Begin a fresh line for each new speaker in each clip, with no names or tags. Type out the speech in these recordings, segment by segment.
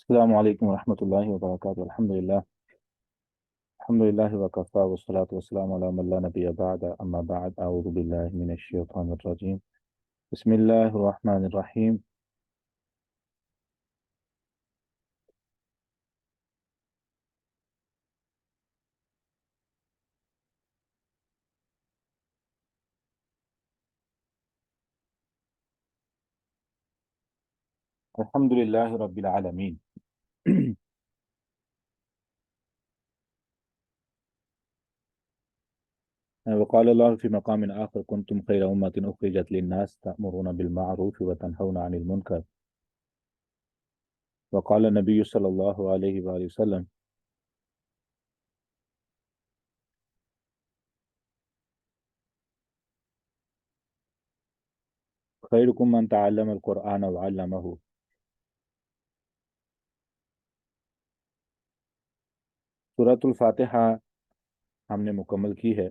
السلام علیکم ورحمۃ اللہ وبرکاتہ الحمد للہ وکفا والصلاة والسلام علی من لا نبی بعد اما بعد اعوذ باللہ من الشیطان الرجیم بسم اللہ الرحمن الرحیم الحمد للہ رب العالمین وقال اللہ فی مقام آخر کنتم خیر امت اخرجت للناس تأمرون بالمعروف وتنہون عن المنکر وقال النبی صلی اللہ علیہ وآلہ وسلم خیرکم من تعلم القرآن وعلمہ۔ سورۃ الفاتحہ ہم نے مکمل کی ہے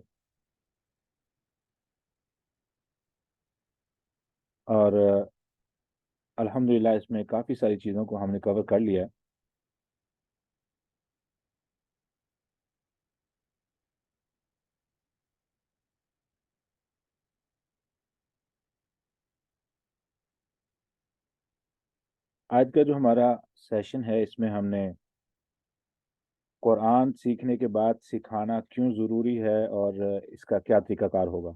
اور الحمدللہ اس میں کافی ساری چیزوں کو ہم نے کور کر لیا ہے۔ آج کا جو ہمارا سیشن ہے اس میں ہم نے قرآن سیکھنے کے بعد سکھانا کیوں ضروری ہے اور اس کا کیا طریقہ کار ہوگا،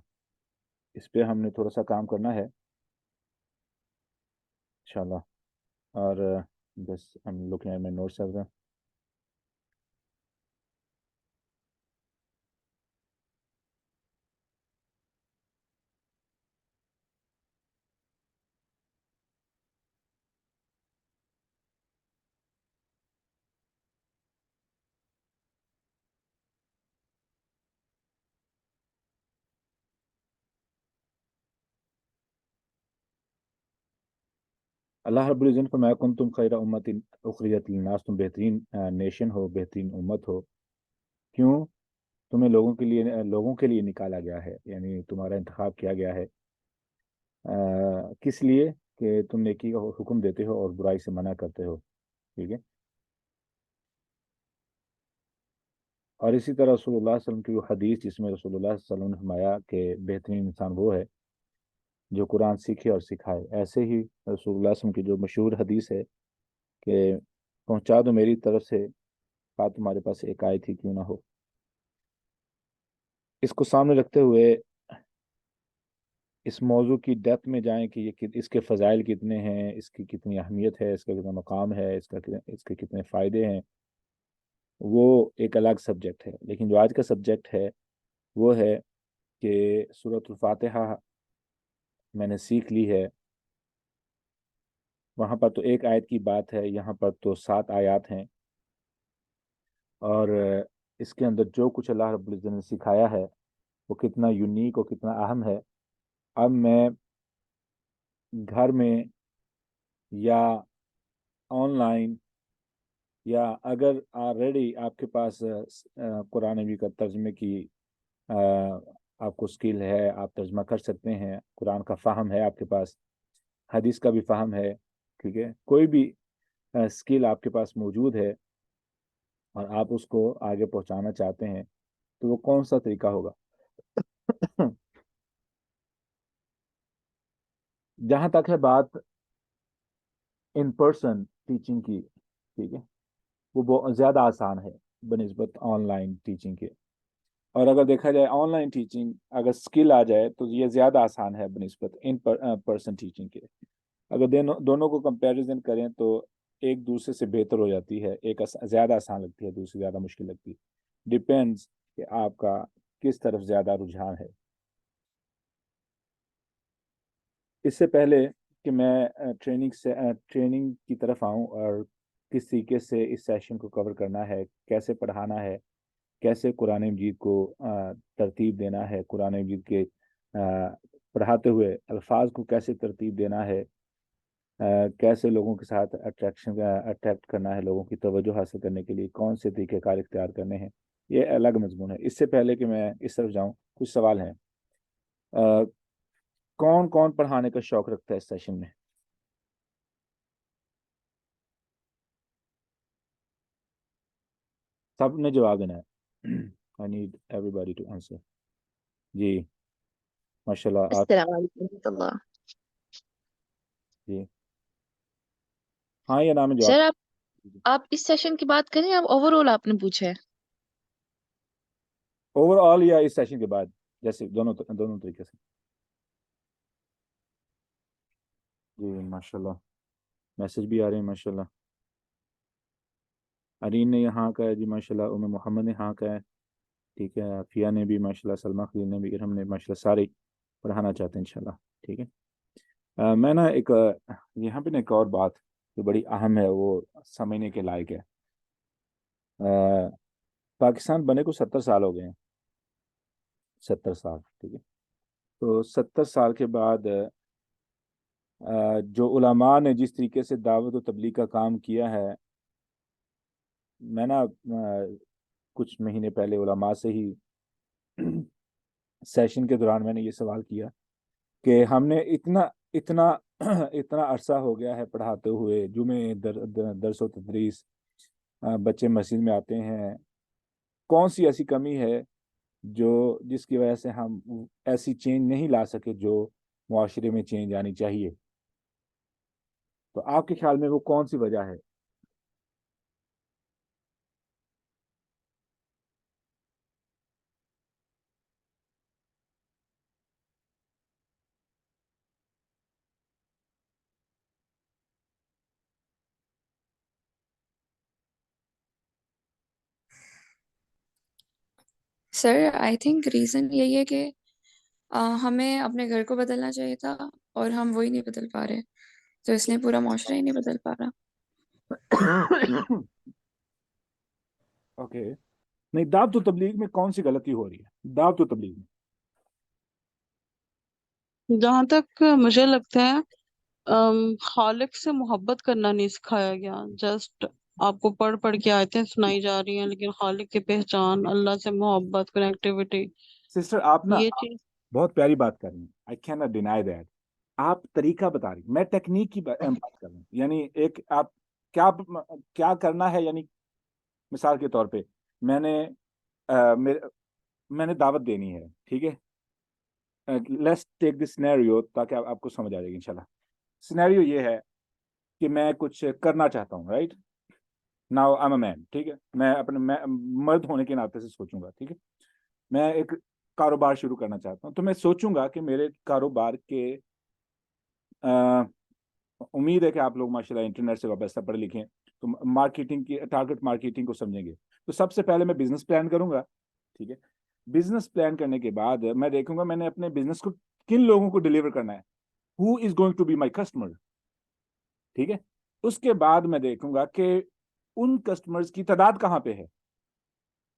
اس پہ ہم نے تھوڑا سا کام کرنا ہے انشاءاللہ۔ اور بس ہم لوگ میں نوٹس چل رہے ہیں۔ اللہ رب العزت فرمایا کنتم خیر امت اخرجت للناس، تم بہترین نیشن ہو، بہترین امت ہو۔ کیوں؟ تمہیں لوگوں کے لیے نکالا گیا ہے، یعنی تمہارا انتخاب کیا گیا ہے۔ کس لیے؟ کہ تم نیکی کا حکم دیتے ہو اور برائی سے منع کرتے ہو، ٹھیک ہے۔ اور اسی طرح رسول اللہ صلی اللہ علیہ وسلم کی وہ حدیث جس میں رسول اللہ صلی اللہ علیہ وسلم نے فرمایا کہ بہترین انسان وہ ہے جو قرآن سیکھے اور سکھائے۔ ایسے ہی رسول اللہ صلی اللہ علیہ وسلم کی جو مشہور حدیث ہے کہ پہنچا دو میری طرف سے، خواہ تمہارے پاس ایک آیت ہی کیوں نہ ہو۔ اس کو سامنے رکھتے ہوئے اس موضوع کی ڈیپتھ میں جائیں کہ اس کے فضائل کتنے ہیں، اس کی کتنی اہمیت ہے، اس کا کتنا مقام ہے، اس کے کتنے فائدے ہیں، وہ ایک الگ سبجیکٹ ہے۔ لیکن جو آج کا سبجیکٹ ہے وہ ہے کہ سورۃ الفاتحہ میں نے سیکھ لی ہے، وہاں پر تو ایک آیت کی بات ہے، یہاں پر تو 7 آیات ہیں، اور اس کے اندر جو کچھ اللہ رب العزت نے سکھایا ہے وہ کتنا یونیک اور کتنا اہم ہے۔ اب میں گھر میں یا آن لائن یا اگر آلریڈی آپ کے پاس قرآن مجید کا ترجمے کی آپ کو سکل ہے، آپ ترجمہ کر سکتے ہیں، قرآن کا فہم ہے آپ کے پاس، حدیث کا بھی فہم ہے، ٹھیک ہے، کوئی بھی سکل آپ کے پاس موجود ہے اور آپ اس کو آگے پہنچانا چاہتے ہیں تو وہ کون سا طریقہ ہوگا؟ جہاں تک ہے بات ان پرسن ٹیچنگ کی، ٹھیک ہے، وہ بہت زیادہ آسان ہے بنسبت آن لائن ٹیچنگ کے۔ اور اگر دیکھا جائے آن لائن ٹیچنگ اگر سکل آ جائے تو یہ زیادہ آسان ہے بنسبت ان پرسن ٹیچنگ کے۔ اگر دونوں کو کمپیریزن کریں تو ایک دوسرے سے بہتر ہو جاتی ہے، ایک زیادہ آسان لگتی ہے، دوسری زیادہ مشکل لگتی ہے، ڈیپینڈز کہ آپ کا کس طرف زیادہ رجحان ہے۔ اس سے پہلے کہ میں ٹریننگ کی طرف آؤں اور کس طریقے سے اس سیشن کو کور کرنا ہے، کیسے پڑھانا ہے، کیسے قرآن مجید کو ترتیب دینا ہے، قرآن مجید کے پڑھاتے ہوئے الفاظ کو کیسے ترتیب دینا ہے، کیسے لوگوں کے ساتھ اٹریکٹ کرنا ہے، لوگوں کی توجہ حاصل کرنے کے لیے کون سے طریقہ کار اختیار کرنے ہیں، یہ الگ مضمون ہے۔ اس سے پہلے کہ میں اس طرف جاؤں، کچھ سوال ہیں۔ کون کون پڑھانے کا شوق رکھتا ہے اس سیشن میں؟ سب نے جواب دینا ہے. I need everybody to answer. جی ماشاء اللہ. آپ
السلام علیکم ورحمۃ اللہ.
جی ہاں یا نام جواب.
سر آپ اس سیشن کی بات کریں، آپ اوور آل آپ نے پوچھا ہے.
اوور آل یا اس سیشن کے بعد، جیسے دونوں طریقے سے. جی ماشاء اللہ میسج بھی آ رہے ہیں ماشاء اللہ. ارین نے یہاں کا ہے جی ماشاء اللہ. ام محمد نے ہاں کا ہے. ٹھیک ہے. عافیہ نے بھی ماشاء اللہ. سلمہ خلیل نے بھی. ارہم نے ماشاء اللہ. سارے پڑھانا چاہتے ہیں انشاءاللہ. ٹھیک ہے. میں نا ایک یہاں پہ نا ایک اور بات جو بڑی اہم ہے، وہ سمجھنے کے لائق ہے. پاکستان بنے کو 70 سال ہو گئے ہیں. 70 سال. ٹھیک ہے. تو 70 سال کے بعد جو علماء نے جس طریقے سے دعوت و تبلیغ کا کام کیا ہے، میں نا کچھ مہینے پہلے علماء سے ہی سیشن کے دوران میں نے یہ سوال کیا کہ ہم نے اتنا اتنا عرصہ ہو گیا ہے پڑھاتے ہوئے، جمعے درس و تدریس، بچے مسجد میں آتے ہیں، کون سی ایسی کمی ہے جس کی وجہ سے ہم ایسی چینج نہیں لا سکے جو معاشرے میں چینج آنی چاہیے؟ تو آپ کے خیال میں وہ کون سی وجہ ہے؟
سر آئی تھنک ریزن یہی ہے کہ ہمیں اپنے گھر کو بدلنا چاہیے تھا اور ہم وہی نہیں بدل پا رہے، تو اس لیے پورا معاشرہ ہی نہیں بدل پا رہا.
اوکے. نہیں، دعوت و تبلیغ میں کون سی غلطی ہو رہی ہے دعوت و تبلیغ میں؟
جہاں تک مجھے لگتا ہے خالق سے محبت کرنا نہیں سکھایا گیا. جسٹ آپ کو پڑھ پڑھ کے آیتیں سنائی جا رہی ہیں، لیکن خالق کی پہچان، اللہ سے محبت، کنیکٹیوٹی،
سسٹر آپ نا
یہ چیز.
بہت پیاری بات کر رہی ہیں. I can not deny that. آپ طریقہ بتا رہی ہیں، میں ٹیکنیک کی بات کر رہا ہوں. یعنی ایک آپ کیا کیا کرنا ہے. یعنی مثال کے طور پہ میں نے دعوت دینی ہے. ٹھیک ہے. لیٹس ٹیک دس سینیریو تاکہ آپ کو سمجھ آ جائے گی انشاءاللہ. سینیریو یہ ہے کہ میں کچھ کرنا چاہتا ہوں. رائٹ ناؤ آئی ایم اے مین. ٹھیک ہے. میں اپنے مرد ہونے کے ناطے سے سوچوں گا. ٹھیک ہے. میں ایک کاروبار شروع کرنا چاہتا ہوں. تو میں سوچوں گا کہ میرے کاروبار کے امید ہے کہ آپ لوگ ماشاءاللہ انٹرنیٹ سے وابستہ پڑھے لکھیں، تو مارکیٹنگ کی ٹارگٹ مارکیٹنگ کو سمجھیں گے. تو سب سے پہلے میں بزنس پلان کروں گا. ٹھیک ہے. بزنس پلان کرنے کے بعد میں دیکھوں گا میں نے اپنے بزنس کو کن لوگوں کو ڈیلیور کرنا ہے. Who is going to be my customer. ٹھیک ہے. اس کے بعد میں دیکھوں گا کہ ان کسٹمرز کی تعداد کہاں پہ ہے.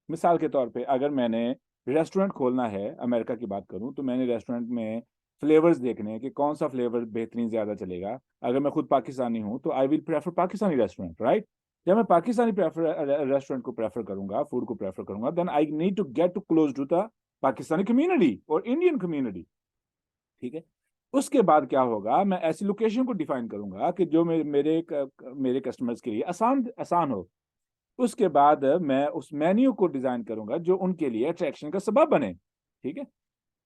مثال کے طور پہ اگر میں نے ریسٹورینٹ کھولنا ہے، امریکہ کی بات کروں تو میں نے ریسٹورینٹ میں فلیورز دیکھنے ہیں کہ کون سا فلیور بہترین زیادہ چلے گا. اگر میں خود پاکستانی ہوں تو I will prefer Pakistani restaurant. Right. جب میں پاکستانی ریسٹورینٹ کو پریفر کروں گا، فوڈ کو پریفر کروں گا، then I need to get to close to the Pakistani community اور انڈین کمیونٹی. ٹھیک ہے. اس کے بعد کیا ہوگا، میں ایسی لوکیشن کو ڈیفائن کروں گا کہ جو میرے کسٹمرز کے لیے آسان ہو. اس کے بعد میں اس مینیو کو ڈیزائن کروں گا جو ان کے لیے اٹریکشن کا سبب بنے. ٹھیک ہے.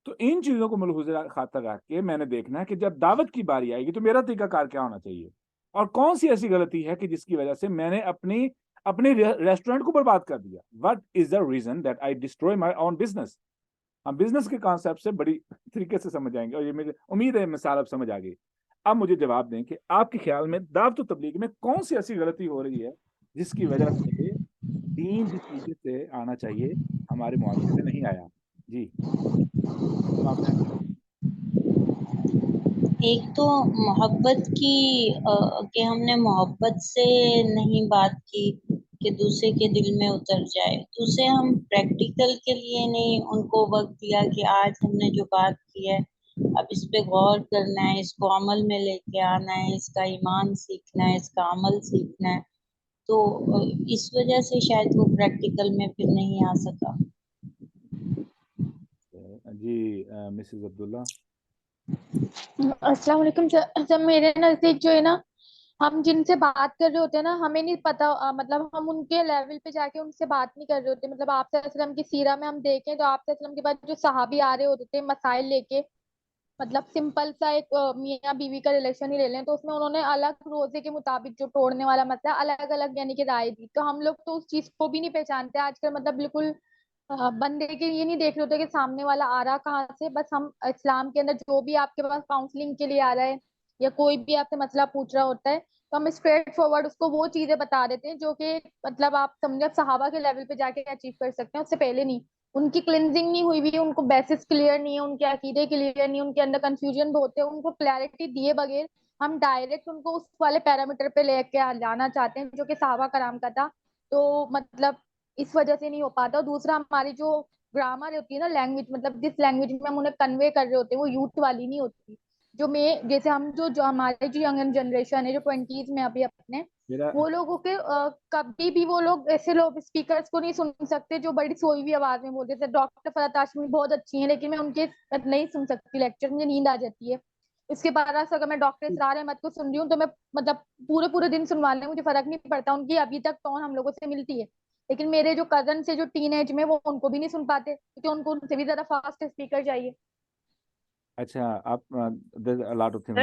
تو ان چیزوں کو ملحوظ خاطر رکھ کے میں نے دیکھنا ہے کہ جب دعوت کی باری آئے گی تو میرا طریقہ کار کیا ہونا چاہیے، اور کون سی ایسی غلطی ہے کہ جس کی وجہ سے میں نے اپنے ریسٹورینٹ کو برباد کر دیا. What is the reason that I destroy my own business. ہم بزنس کے کانسیپٹ سے بڑی طریقے سے سمجھ آئیں گے، اور یہ مجھے امید ہے مثال اب سمجھ آ گئی. اب مجھے جواب دیں کہ آپ کے خیال میں دعوت و تبلیغ میں کون سی ایسی غلطی ہو رہی ہے جس کی وجہ سے دین جس طریقے سے آنا چاہیے ہمارے معاشرے میں نہیں آیا. جی جواب دیں.
ایک تو محبت کی کہ ہم نے محبت سے نہیں بات کی کہ دوسرے کے دل میں اتر جائے. دوسرے ہم پریکٹیکل کے لیے نہیں ان کو وقت دیا کہ آج ہم نے جو بات کی ہے اب اس پہ غور کرنا ہے، اس کو عمل میں لے کے آنا ہے، اس کا ایمان سیکھنا ہے، اس کا عمل سیکھنا ہے. تو اس وجہ سے شاید وہ پریکٹیکل میں پھر نہیں آ سکا.
جی مسز عبداللہ.
السلام علیکم. جب میرے نزدیک جو ہے نا
ہم جن سے بات کر رہے ہوتے ہیں نا ہمیں نہیں پتا مطلب ہم ان کے لیول پہ جا کے ان سے بات نہیں کر رہے ہوتے. مطلب آپ صلی اللہ علیہ وسلم کی سیرہ میں ہم دیکھیں تو آپ صلی اللہ علیہ وسلم کے بعد جو صحابی آ رہے ہوتے تھے مسائل لے کے, مطلب سمپل سا ایک میاں بیوی کا ریلیشن ہی لے لیں تو اس میں انہوں نے الگ روزے کے مطابق جو توڑنے والا مسئلہ الگ الگ یعنی کہ رائے دی. تو ہم لوگ تو اس چیز کو بھی نہیں پہچانتے آج کل. مطلب بالکل بندے کے یہ نہیں دیکھ رہے ہوتے کہ سامنے والا آ رہا کہاں سے. بس ہم اسلام کے اندر جو بھی آپ کے پاس کاؤنسلنگ کے لیے آ رہا ہے یا کوئی بھی آپ سے مسئلہ پوچھ رہا ہوتا ہے تو ہم اسٹریٹ فارورڈ اس کو وہ چیزیں بتا دیتے ہیں جو کہ مطلب آپ سمجھے صحابہ کے لیول پہ جا کے اچیو کر سکتے ہیں, اس سے پہلے نہیں. ان کی کلینزنگ نہیں ہوئی ہوئی, ان کو بیسس کلیئر نہیں ہے, ان کے عقیدے کلیئر نہیں, ان کے اندر کنفیوژن بہت ہے. ان کو کلیئرٹی دیے بغیر ہم ڈائریکٹ ان کو اس والے پیرامیٹر پہ لے کے جانا چاہتے ہیں جو کہ صحابہ کرام کا تھا. تو مطلب اس وجہ سے نہیں ہو پاتا. اور دوسرا ہماری جو گرامر ہوتی ہے نا لینگویج, مطلب جس لینگویج میں ہم انہیں کنوے کر رہے ہوتے ہیں وہ یوتھ والی نہیں ہوتی. جو میں جیسے ہم جو ہمارے جو ینگ جنریشن ہے جو 20s میں ابھی اپنے
میرا
وہ لوگوں کے کبھی بھی وہ لوگ ایسے لوگ اسپیکرز کو نہیں سن سکتے جو بڑی سوئی ہوئی آواز میں بولتے تھے. ڈاکٹر فرحت ہاشمی بہت اچھی ہیں لیکن میں ان کے نہیں سن سکتی لیکچر, مجھے نیند آ جاتی ہے. اس کے برعکس اگر میں ڈاکٹر اسرار احمد کو سن رہی ہوں تو میں مطلب پورے دن سنوا لیں, مجھے فرق نہیں پڑتا. ان کی ابھی تک ٹون ہم لوگوں سے ملتی ہے. لیکن میرے جو کزن سے جو ٹین ایج میں وہ ان کو بھی نہیں سن پاتے کیونکہ ان کو ان سے بھی زیادہ فاسٹ اسپیکر چاہیے.
اچھا آپ there's a lot of things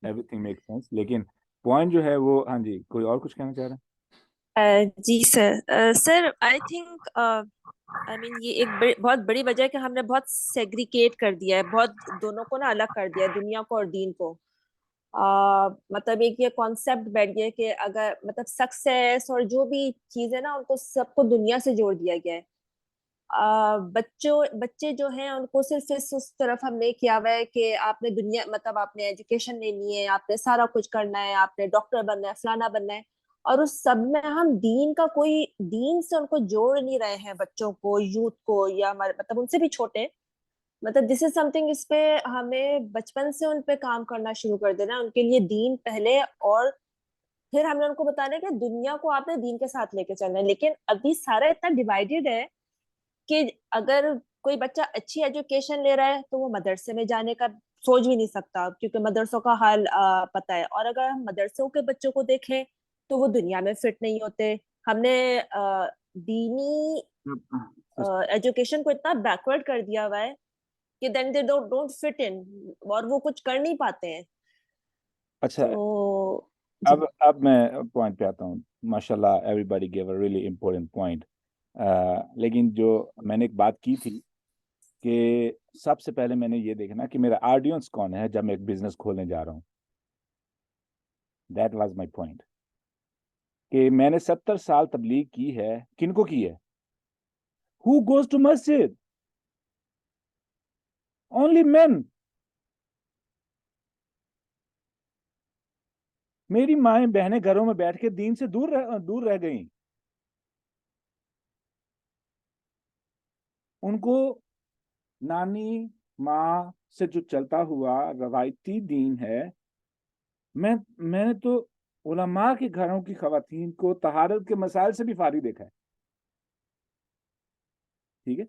everything makes sense لیکن پوائنٹ جو ہے وہ ہاں جی کوئی اور کچھ کہنا چاہ رہا ہے؟
جی سر آئی تھنک آئی مین یہ ایک بہت بڑی وجہ ہے کہ ہم نے بہت سیگریگیٹ کر دیا ہے, بہت دونوں کو نا الگ کر دیا ہے, دنیا کو اور دین کو. مطلب ایک یہ کانسیپٹ بیٹھ گیا کہ اگر مطلب سکسیس اور جو بھی چیزیں نا ان کو سب کو دنیا سے جوڑ دیا گیا ہے. بچے جو ہیں ان کو صرف اس طرف ہم نے کیا ہوا ہے کہ آپ نے دنیا مطلب آپ نے ایجوکیشن لینی ہے, آپ نے سارا کچھ کرنا ہے, آپ نے ڈاکٹر بننا ہے, فلانا بننا ہے, اور اس سب میں ہم دین کا کوئی دین سے ان کو جوڑ نہیں رہے ہیں, بچوں کو, یوتھ کو, یا مطلب ان سے بھی چھوٹے. مطلب دس از سم تھنگ, اس پہ ہمیں بچپن سے ان پہ کام کرنا شروع کر دینا, ان کے لیے دین پہلے, اور پھر ہم نے ان کو بتانا کہ دنیا کو آپ نے دین کے ساتھ لے کے چلنا ہے. لیکن ابھی سارا اتنا ڈیوائیڈیڈ ہے کہ اگر کوئی بچہ اچھی ایجوکیشن لے رہا ہے تو وہ مدرسے میں جانے کا سوچ بھی نہیں سکتا کیونکہ مدرسوں کا حال پتہ ہے. اور اگر ہم مدرسوں کے بچوں کو دیکھیں تو وہ دنیا میں فٹ نہیں ہوتے. ہم نے دینی ایجوکیشن کو اتنا بیکورڈ کر دیا ہوا ہے کہ دین دے ڈونٹ فٹ ان, اور وہ کچھ کر نہیں پاتے ہیں.
اچھا
تو
اب میں پوائنٹ پہ آتا ہوں. ماشاء اللہ everybody give a really important point. لیکن جو میں نے ایک بات کی تھی کہ سب سے پہلے میں نے یہ دیکھنا کہ میرا آڈینس کون ہے جب میں ایک بزنس کھولنے جا رہا ہوں. دیٹ واز مائی پوائنٹ کہ میں نے 70 سال تبلیغ کی ہے. کن کو کی ہے؟ Who goes to Masjid? Only مین. میری مائیں بہنیں گھروں میں بیٹھ کے دین سے دور رہ گئیں. ان کو نانی ماں سے جو چلتا ہوا روایتی دین ہے, میں نے تو علماء کے گھروں کی خواتین کو طہارت کے مسائل سے بھی فارغ دیکھا ہے. ٹھیک ہے,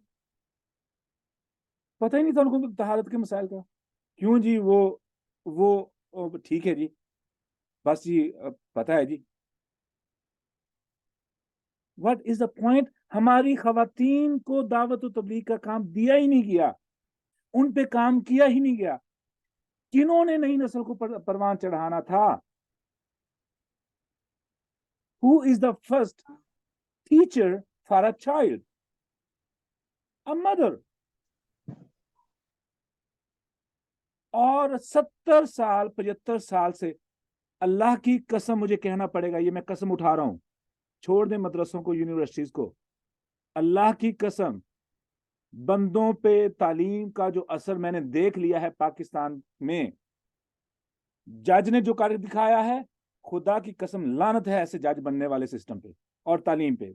پتہ ہی نہیں تھا ان کو طہارت کے مسائل کا. کیوں جی وہ ٹھیک ہے جی, بس جی پتہ ہے جی. What is the point؟ ہماری خواتین کو دعوت و تبلیغ کا کام دیا ہی نہیں گیا, ان پہ کام کیا ہی نہیں گیا. کنہوں نے نئی نسل کو پروان چڑھانا تھا؟ Who is the first teacher for a child? A mother. اور 70 سال 75 سال سے اللہ کی قسم مجھے کہنا پڑے گا, یہ میں قسم اٹھا رہا ہوں, چھوڑ دیں مدرسوں کو یونیورسٹیز کو, اللہ کی قسم بندوں پہ تعلیم کا جو اثر میں نے دیکھ لیا ہے پاکستان میں, جج نے جو کر دکھایا ہے, خدا کی قسم لعنت ہے ایسے جج بننے والے سسٹم پہ اور تعلیم پہ.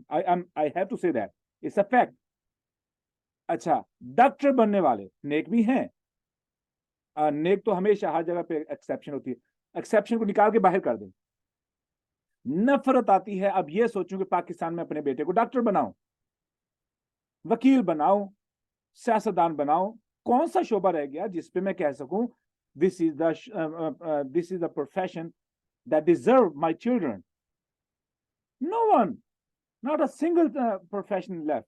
I have to say that. It's a fact. اچھا ڈاکٹر بننے والے نیک بھی ہیں, نیک تو ہمیشہ ہر جگہ پہ ایکسیپشن ہوتی ہے, ایکسیپشن کو نکال کے باہر کر دیں. نفرت آتی ہے اب یہ سوچوں کہ پاکستان میں اپنے بیٹے کو ڈاکٹر بناؤں, وکیل بناؤں, سیاستدان بناؤں. کون سا شعبہ رہ گیا جس پہ میں کہہ سکوں this is the profession that deserve my children. No one, not a single profession left.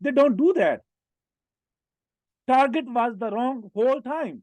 They don't do that. Target was the wrong whole time.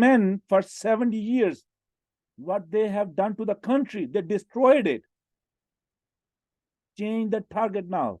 men for 70 years what they have done to the country. They destroyed it. Change the target now.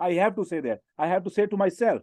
I have to say that. I have to say to myself,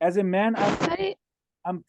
As a man, I'm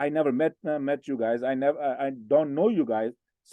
I never met you guys, I don't know you guys,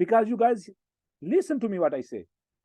Because you guys listen to me what I say,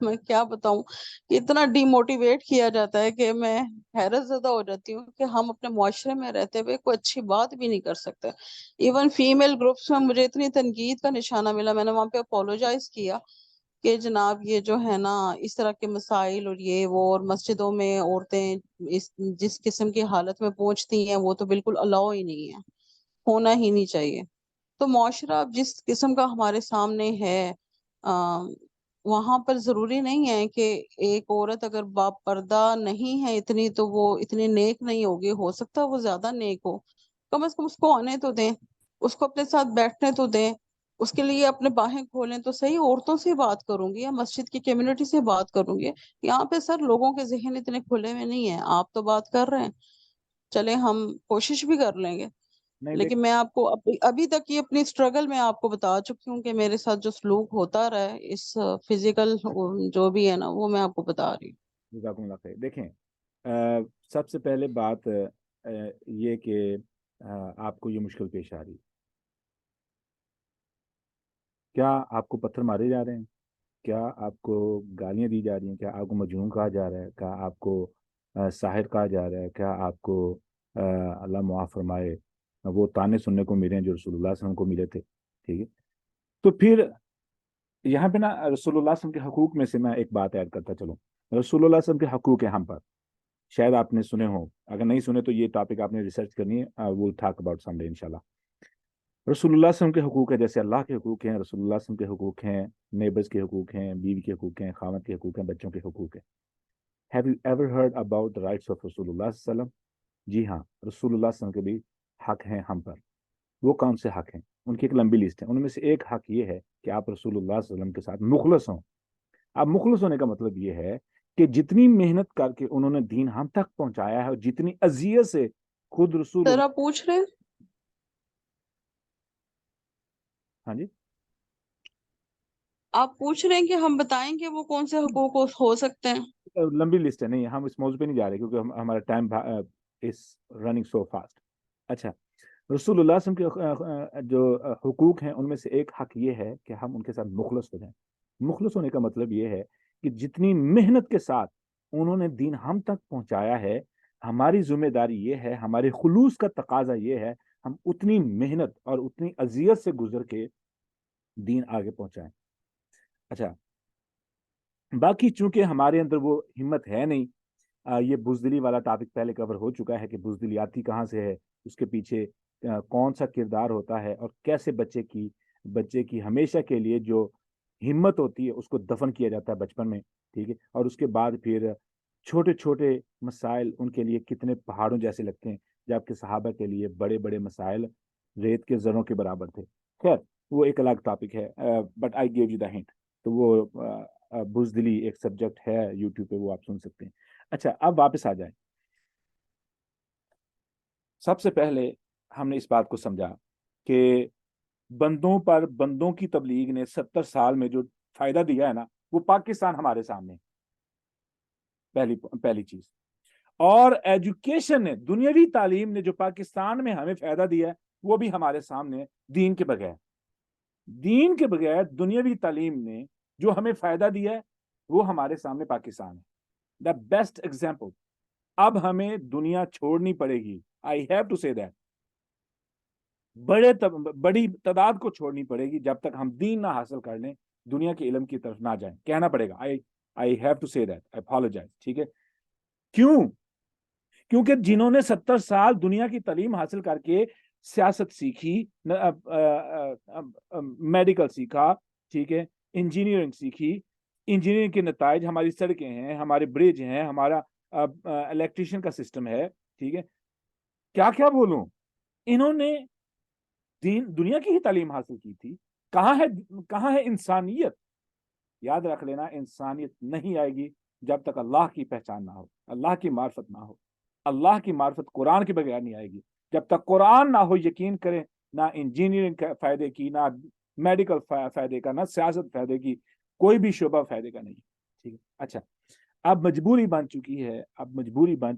میں کیا بتاؤں کہ اتنا D motivate کیا جاتا ہے کہ میں حیرت زدہ ہو جاتی ہوں کہ ہم اپنے معاشرے میں رہتے ہوئے کوئی اچھی بات بھی نہیں کر سکتے. ایون فیمیل گروپس میں مجھے اتنی تنقید کا نشانہ ملا، میں نے وہاں پہ اپولوجائز کیا کہ جناب یہ جو ہے نا اس طرح کے مسائل اور یہ وہ، اور مسجدوں میں عورتیں جس قسم کی حالت میں پہنچتی ہیں وہ تو بالکل الاؤ ہی نہیں ہے، ہونا ہی نہیں چاہیے. تو معاشرہ جس قسم کا ہمارے سامنے ہے وہاں پر ضروری نہیں ہے کہ ایک عورت اگر باپ پردہ نہیں ہے اتنی تو وہ اتنی نیک نہیں ہوگی، ہو سکتا ہے وہ زیادہ نیک ہو. کم از کم اس کو آنے تو دیں، اس کو اپنے ساتھ بیٹھنے تو دیں، اس کے لیے اپنے باہیں کھولیں تو صحیح. عورتوں سے بات کروں گی یا مسجد کی کمیونٹی سے بات کروں گی. یہاں پہ سر لوگوں کے ذہن اتنے کھلے ہوئے نہیں ہیں. آپ تو بات کر رہے ہیں، چلے ہم کوشش بھی کر لیں گے،
نہیں
لیکن میں آپ کو ابھی تک یہ اپنی سٹرگل میں آپ کو بتا چکی ہوں کہ میرے ساتھ جو سلوک ہوتا رہا ہے اس فزیکل جو بھی ہے نا وہ میں آپ کو بتا رہی ہوں.
جزاکم اللہ خیر. دیکھیں سب سے پہلے بات یہ کہ آپ کو یہ مشکل پیش آ رہی، کیا آپ کو پتھر مارے جا رہے ہیں؟ کیا آپ کو گالیاں دی جا رہی ہیں؟ کیا آپ کو مجنون کہا جا رہا ہے؟ کیا آپ کو ساحر کہا جا رہا ہے؟ کیا آپ کو اللہ معاف فرمائے وہ تانے سننے کو ملے ہیں جو رسول اللہ صلی اللہ علیہ وسلم کو ملے تھے؟ ٹھیک ہے، تو پھر یہاں پہ نا رسول اللہ صلی اللہ علیہ وسلم کے حقوق میں سے میں ایک بات ایڈ کرتا چلوں. رسول اللہ صلی اللہ علیہ وسلم کے حقوق ہیں ہم پر، شاید آپ نے سنے ہوں، اگر نہیں سنے تو یہ ٹاپک آپ نے ریسرچ کرنی ہے. we'll talk about someday انشاءاللہ. رسول اللہ صلی اللہ علیہ وسلم کے حقوق ہیں جیسے اللہ کے حقوق ہیں، رسول اللہ صلی اللہ علیہ وسلم کے حقوق ہیں، نیبرز کے حقوق ہیں، بیوی کے حقوق ہیں، خاوند کے حقوق ہیں، بچوں کے حقوق ہیں. Have you ever heard about the rights of رسول اللہ صلی اللہ علیہ وسلم؟ جی ہاں، رسول اللہ صلی اللہ علیہ وسلم کے بھی حق ہیں ہم پر. وہ کون سے حق ہیں؟ ان کی ایک لمبی لسٹ ہے. ان میں سے ایک حق یہ ہے کہ آپ رسول اللہ صلی اللہ علیہ وسلم کے ساتھ مخلص ہوں. اب مخلص ہونے کا مطلب یہ ہے کہ جتنی محنت کر کے انہوں نے دین ہم تک پہنچایا ہے اور جتنی اذیت سے خود رسول
سر آپ پوچھ رہے ہیں؟
ہاں جی
آپ پوچھ رہے ہیں کہ ہم بتائیں کہ وہ کون سے حقوق ہو سکتے ہیں؟
لمبی لسٹ ہے. نہیں، ہم اس موضوع پہ نہیں جا رہے کیونکہ ہمارا time is running so fast. اچھا، رسول اللہ صلی اللہ علیہ وسلم کے جو حقوق ہیں ان میں سے ایک حق یہ ہے کہ ہم ان کے ساتھ مخلص ہو جائیں. مخلص ہونے کا مطلب یہ ہے کہ جتنی محنت کے ساتھ انہوں نے دین ہم تک پہنچایا ہے، ہماری ذمہ داری یہ ہے، ہمارے خلوص کا تقاضا یہ ہے ہم اتنی محنت اور اتنی اذیت سے گزر کے دین آگے پہنچائیں. اچھا، باقی چونکہ ہمارے اندر وہ ہمت ہے نہیں، یہ بزدلی والا ٹاپک پہلے کور ہو چکا ہے کہ بزدلی آتی کہاں سے ہے، اس کے پیچھے کون سا کردار ہوتا ہے، اور کیسے بچے کی ہمیشہ کے لیے جو ہمت ہوتی ہے اس کو دفن کیا جاتا ہے بچپن میں. ٹھیک ہے، اور اس کے بعد پھر چھوٹے چھوٹے مسائل ان کے لیے کتنے پہاڑوں جیسے لگتے ہیں، جبکہ صحابہ کے لیے بڑے بڑے مسائل ریت کے ذروں کے برابر تھے. خیر وہ ایک الگ ٹاپک ہے، but I give you the hint. تو وہ بزدلی ایک سبجیکٹ ہے یوٹیوب پہ، وہ آپ سن سکتے ہیں. اچھا، اب واپس آ جائیں. سب سے پہلے ہم نے اس بات کو سمجھا کہ بندوں پر بندوں کی تبلیغ نے 70 سال میں جو فائدہ دیا ہے نا، وہ پاکستان ہمارے سامنے پہلی چیز. اور ایجوکیشن نے، دنیاوی تعلیم نے جو پاکستان میں ہمیں فائدہ دیا ہے وہ بھی ہمارے سامنے. دین کے بغیر دنیاوی تعلیم نے جو ہمیں فائدہ دیا ہے وہ ہمارے سامنے پاکستان ہے. The best example. اب ہمیں دنیا چھوڑنی پڑے گی. آئی ہیو ٹو سے دیٹ. بڑی تعداد کو چھوڑنی پڑے گی جب تک ہم دین نہ حاصل کر لیں، دنیا کے علم کی طرف نہ جائیں. کہنا پڑے گا. آئی ہیو ٹو سے دیٹ. I apologise. ٹھیک ہے، کیونکہ جنہوں نے 70 سال دنیا کی تعلیم حاصل کر کے سیاست سیکھی، میڈیکل سیکھا، ٹھیک ہے، انجینئرنگ سیکھی، انجینئرنگ کے نتائج ہماری سڑکیں ہیں، ہمارے برج ہیں، ہمارا الیکٹریشن کا سسٹم ہے. ٹھیک ہے، کیا بولوں، انہوں نے دنیا کی ہی تعلیم حاصل کی تھی. کہاں ہے انسانیت؟ یاد رکھ لینا، انسانیت نہیں آئے گی جب تک اللہ کی پہچان نہ ہو، اللہ کی معرفت نہ ہو. اللہ کی معرفت قرآن کے بغیر نہیں آئے گی. جب تک قرآن نہ ہو، یقین کریں، نہ انجینئرنگ فائدے کی، نہ میڈیکل فائدے کا، نہ سیاست فائدے کی، کوئی بھی شعبہ فائدے کا نہیں. ٹھیک ہے. اچھا، اب مجبوری بن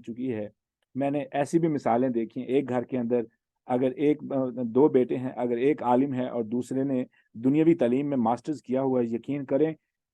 چکی ہے. میں نے ایسی بھی مثالیں دیکھی ہیں، ایک گھر کے اندر اگر دو بیٹے ہیں، اگر ایک عالم ہے اور دوسرے نے دنیاوی تعلیم میں ماسٹرز کیا ہوا ہے، یقین کریں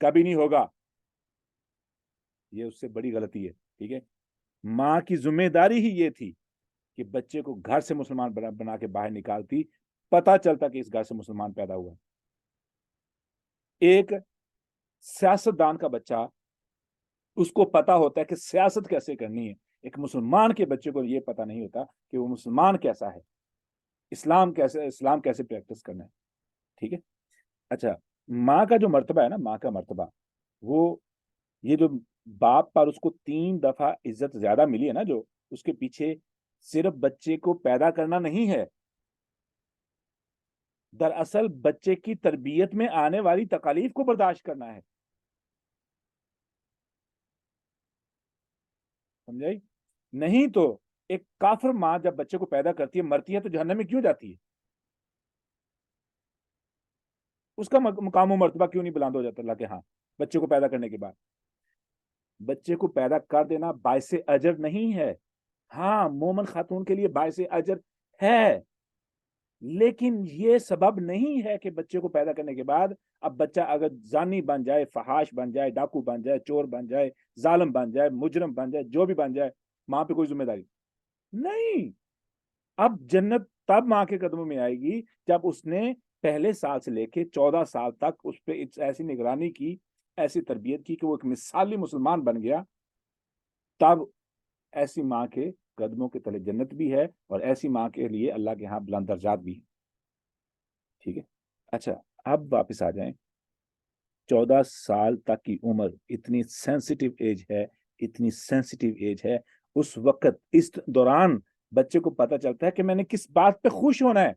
کبھی نہیں ہوگا. یہ اس سے بڑی غلطی ہے. ٹھیک ہے, ماں کی ذمہ داری ہی یہ تھی کہ بچے کو گھر سے مسلمان بنا کے باہر نکالتی, پتا چلتا کہ اس گھر سے مسلمان پیدا ہوا. ایک سیاستدان کا بچہ, اس کو پتا ہوتا ہے کہ سیاست کیسے کرنی ہے. ایک مسلمان کے بچے کو یہ پتا نہیں ہوتا کہ وہ مسلمان کیسا ہے, اسلام کیسے پریکٹس کرنا ہے. ٹھیک ہے. اچھا, ماں کا جو مرتبہ ہے نا, ماں کا مرتبہ, وہ یہ جو باپ پر اس کو 3 دفعہ عزت زیادہ ملی ہے نا, جو اس کے پیچھے صرف بچے کو پیدا کرنا نہیں ہے, دراصل بچے کی تربیت میں آنے والی تکالیف کو برداشت کرنا ہے. سمجھائی؟ نہیں تو ایک کافر ماں جب بچے کو پیدا کرتی ہے, مرتی ہے, تو جہنم میں کیوں جاتی ہے؟ اس کا مقام و مرتبہ کیوں نہیں بلند ہو جاتا اللہ کے ہاں بچے کو پیدا کرنے کے بعد؟ بچے کو پیدا کر دینا باعث اجر نہیں ہے. ہاں, مومن خاتون کے لیے باعث اجر ہے, لیکن یہ سبب نہیں ہے کہ بچے کو پیدا کرنے کے بعد اب بچہ اگر زانی بن جائے, فحاش بن جائے, ڈاکو بن جائے, چور بن جائے, ظالم بن جائے, مجرم بن جائے, جو بھی بن جائے, ماں پہ کوئی ذمہ داری نہیں. اب جنت تب ماں کے قدموں میں آئے گی جب اس نے پہلے سال سے لے کے 14 سال تک اس پہ ایسی نگرانی کی, ایسی تربیت کی کہ وہ ایک مثالی مسلمان بن گیا. تب ایسی ماں کے قدموں کے تلے جنت بھی ہے, اور ایسی ماں کے لیے اللہ کے ہاں بلند درجات بھی ہیں. ٹھیک ہے. اچھا, اب واپس آ جائیں. 14 سال تک کی عمر اتنی سینسیٹیو ایج ہے, اتنی سینسیٹیو ایج ہے. اس وقت, اس دوران بچے کو پتا چلتا ہے کہ میں نے کس بات پہ خوش ہونا ہے.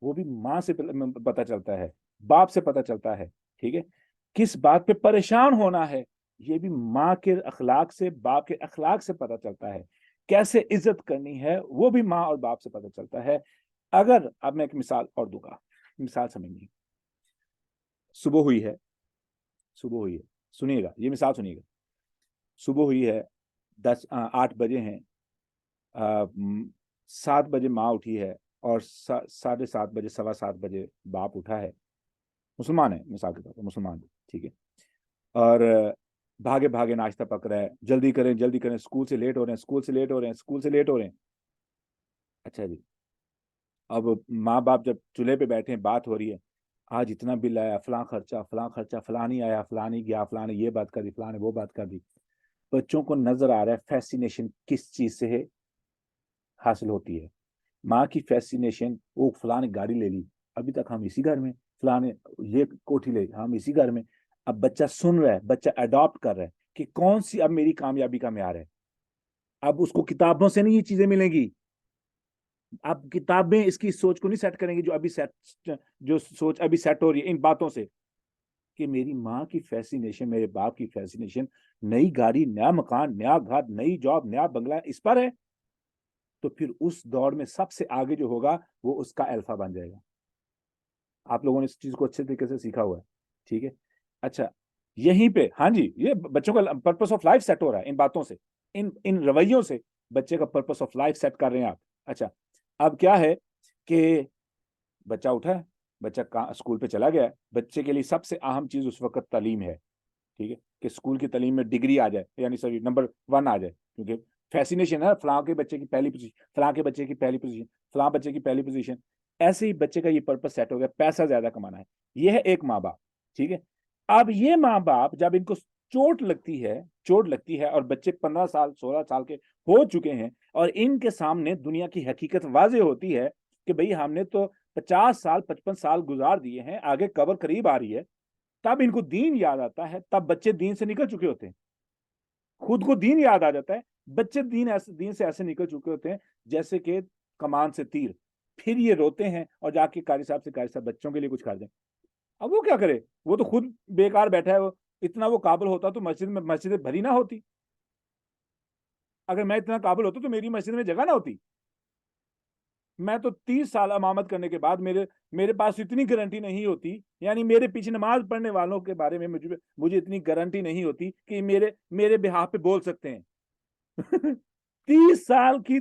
وہ بھی ماں سے پتا چلتا ہے, باپ سے پتا چلتا ہے. ٹھیک ہے. کس بات پہ پریشان ہونا ہے, یہ بھی ماں کے اخلاق سے, باپ کے اخلاق سے پتا چلتا ہے. کیسے عزت کرنی ہے, وہ بھی ماں اور باپ سے پتا چلتا ہے. اگر اب میں ایک مثال اور دوں گا, مثال سمجھنی. صبح ہوئی ہے, سنیے گا, یہ مثال سنیے گا. صبح ہوئی ہے, 8 بجے ہیں, 7 بجے ماں اٹھی ہے, اور 7:30 بجے, 7:15 بجے باپ اٹھا ہے. مسلمان ہے, مثال کے طور پر مسلمان. ٹھیک ہے. اور بھاگے بھاگے ناشتہ پک رہا ہے, جلدی کریں جلدی کریں, اسکول سے لیٹ ہو رہے ہیں. اچھا جی, اب ماں باپ جب چولہے پہ بیٹھے ہیں, بات ہو رہی ہے, آج اتنا بل آیا, فلاں خرچہ, فلاں نہیں آیا, فلاں نہیں گیا, فلاں نے یہ بات کر دی, فلاں نے وہ بات کر دی. بچوں کو نظر آ رہا ہے فیسینیشن کس چیز سے حاصل ہوتی ہے. ماں کی فیسینیشن, وہ فلاں نے گاڑی لے لی, ابھی تک ہم اسی گھر میں, فلاں نے یہ کوٹھی لے, ہم اسی گھر میں. اب بچہ سن رہا ہے, بچہ اڈاپٹ کر رہا ہے کہ کون سی اب میری کامیابی کا معیار ہے. اب اس کو کتابوں سے نہیں یہ چیزیں ملیں گی. اب کتابیں اس کی سوچ کو نہیں سیٹ کریں گی, جو سوچ ابھی سیٹ ہو رہی ہے ان باتوں سے, کہ میری ماں کی فیسینیشن, میرے باپ کی فیسینیشن نئی گاڑی, نیا مکان, نیا گھر, نئی جاب, نیا بنگلہ, اس پر ہے. تو پھر اس دور میں سب سے آگے جو ہوگا وہ اس کا الفا بن جائے گا. آپ لوگوں نے اس چیز کو اچھے طریقے سے سیکھا ہوا ہے. ٹھیک ہے. اچھا, یہیں پہ ہاں جی, یہ بچوں کا پرپس آف لائف سیٹ ہو رہا ہے ان باتوں سے, ان رویوں سے بچے کا پرپس آف لائف سیٹ کر رہے ہیں آپ. اچھا, اب کیا ہے کہ بچہ اٹھا ہے, بچہ اسکول پہ چلا گیا ہے. بچے کے لیے سب سے اہم چیز اس وقت تعلیم ہے. ٹھیک ہے, کہ اسکول کی تعلیم میں ڈگری آ جائے, یعنی سوری نمبر 1 آ جائے, کیونکہ فیسینیشن ہے, فلاں کے بچے کی پہلی پوزیشن, فلاں کے بچے کی پہلی پوزیشن, فلاں بچے کی پہلی پوزیشن. ایسے ہی بچے کا یہ پرپس سیٹ ہو گیا, پیسہ زیادہ کمانا ہے. یہ ہے ایک ماں باپ. ٹھیک ہے. اب یہ ماں باپ جب ان کو چوٹ لگتی ہے اور بچے 15 سال 16 سال کے ہو چکے ہیں, اور ان کے سامنے دنیا کی حقیقت واضح ہوتی ہے کہ بھئی ہم نے تو 50 سال 55 سال گزار دیے ہیں, آگے قبر قریب آ رہی ہے, تب ان کو دین یاد آتا ہے. تب بچے دین سے نکل چکے ہوتے ہیں, خود کو دین یاد آ جاتا ہے. بچے دین سے ایسے نکل چکے ہوتے ہیں جیسے کہ کمان سے تیر. پھر یہ روتے ہیں اور جا کے قاری صاحب بچوں کے لیے کچھ کر دیں. اب وہ کیا کرے, وہ تو خود بیکار بیٹھا ہے. اتنا وہ قابل ہوتا تو مسجد بھری نہ ہوتی. اگر میں اتنا قابل ہوتا تو میری مسجد میں جگہ نہ ہوتی. میں تو 30 سال امامت کرنے کے بعد میرے پاس اتنی گارنٹی نہیں ہوتی, یعنی میرے پیچھے نماز پڑھنے والوں کے بارے میں مجھے اتنی گارنٹی نہیں ہوتی کہ میرے بہاف پہ بول سکتے ہیں. 30 سال کی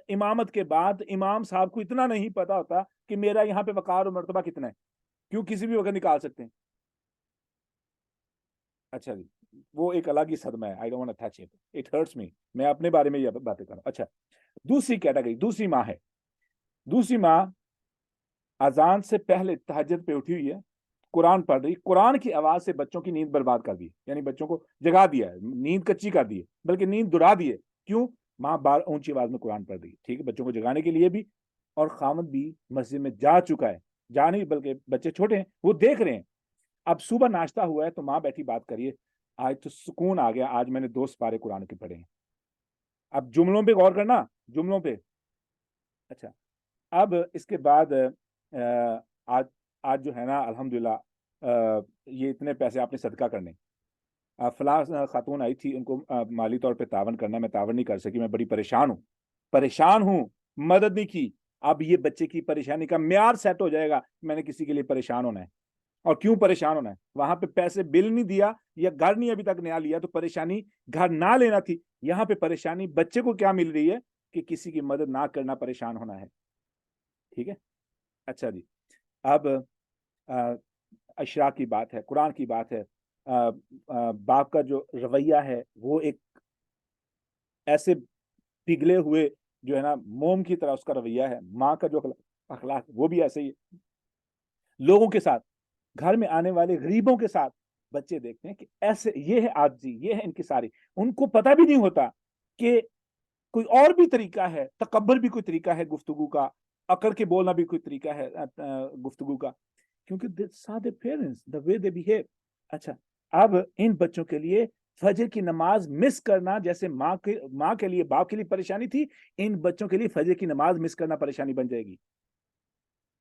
امامت کے بعد امام صاحب کو اتنا نہیں پتا ہوتا کہ میرا یہاں پہ وقار و مرتبہ کتنا ہے, کیوں کسی بھی وقت نکال سکتے ہیں. اچھا جی، وہ ایک الگ ہی صدمہ ہے. I don't want to touch it, it hurts me. میں اپنے بارے میں یہ باتیں کر رہا ہوں. اچھا، دوسری کیٹیگری، دوسری ماں ہے. دوسری ماں اذان سے پہلے تہجد پہ اٹھی ہوئی ہے، قرآن پڑھ رہی، قرآن کی آواز سے بچوں کی نیند برباد کر دی، یعنی بچوں کو جگا دیا ہے، نیند کچی کر دی ہے، بلکہ نیند دڑا دی ہے. کیوں؟ ماں بار اونچی آواز میں قرآن پڑھ رہی ہے، ٹھیک ہے، بچوں کو جگانے کے لیے بھی، اور خامد بھی مسجد میں جا چکا ہے، جا نہیں بلکہ بچے چھوٹے ہیں وہ دیکھ رہے ہیں. اب صبح ناشتہ ہوا ہے تو ماں بیٹھی بات کریے، آج تو سکون آ گیا، آج میں نے 2 سپارے قرآن کے پڑھے ہیں. اب جملوں پہ غور کرنا، جملوں پہ. اچھا، اب اس کے بعد آج آج جو ہے نا الحمدللہ یہ اتنے پیسے آپ نے صدقہ کرنے. فلاں خاتون آئی تھی، ان کو مالی طور پہ تعاون کرنا، میں تعاون نہیں کر سکی، میں بڑی پریشان ہوں، مدد نہیں کی. اب یہ بچے کی پریشانی کا معیار سیٹ ہو جائے گا، میں نے کسی کے لیے پریشان ہونا ہے. اور کیوں پریشان ہونا ہے؟ وہاں پہ پیسے بل نہیں دیا یا گھر نہیں ابھی تک نیا لیا تو پریشانی گھر نہ لینا تھی. یہاں پہ پریشانی بچے کو کیا مل رہی ہے کہ کسی کی مدد نہ کرنا پریشان ہونا ہے. ٹھیک ہے. اچھا جی، اب اشراق کی بات ہے، قرآن کی بات ہے. باپ کا جو رویہ ہے وہ ایک ایسے پگھلے ہوئے جو ہے نا موم کی طرح اس کا رویہ ہے. ماں کا جو اخلاق وہ بھی ایسے ہی ہے. لوگوں کے ساتھ، گھر میں آنے والے غریبوں کے ساتھ بچے دیکھتے ہیں کہ ایسے، یہ ہے عاجزی، یہ ہے انکساری. ان کو پتہ بھی نہیں ہوتا کہ کوئی اور بھی طریقہ ہے، تکبر بھی کوئی طریقہ ہے گفتگو کا، اکڑ کے بولنا بھی کوئی طریقہ ہے گفتگو کا، کیونکہ سادے parents the way they behave. اچھا، اب ان بچوں کے لیے فجر کی نماز مس کرنا جیسے ماں کے لیے باپ کے لیے پریشانی تھی، ان بچوں کے لیے فجر کی نماز مس کرنا پریشانی بن جائے گی.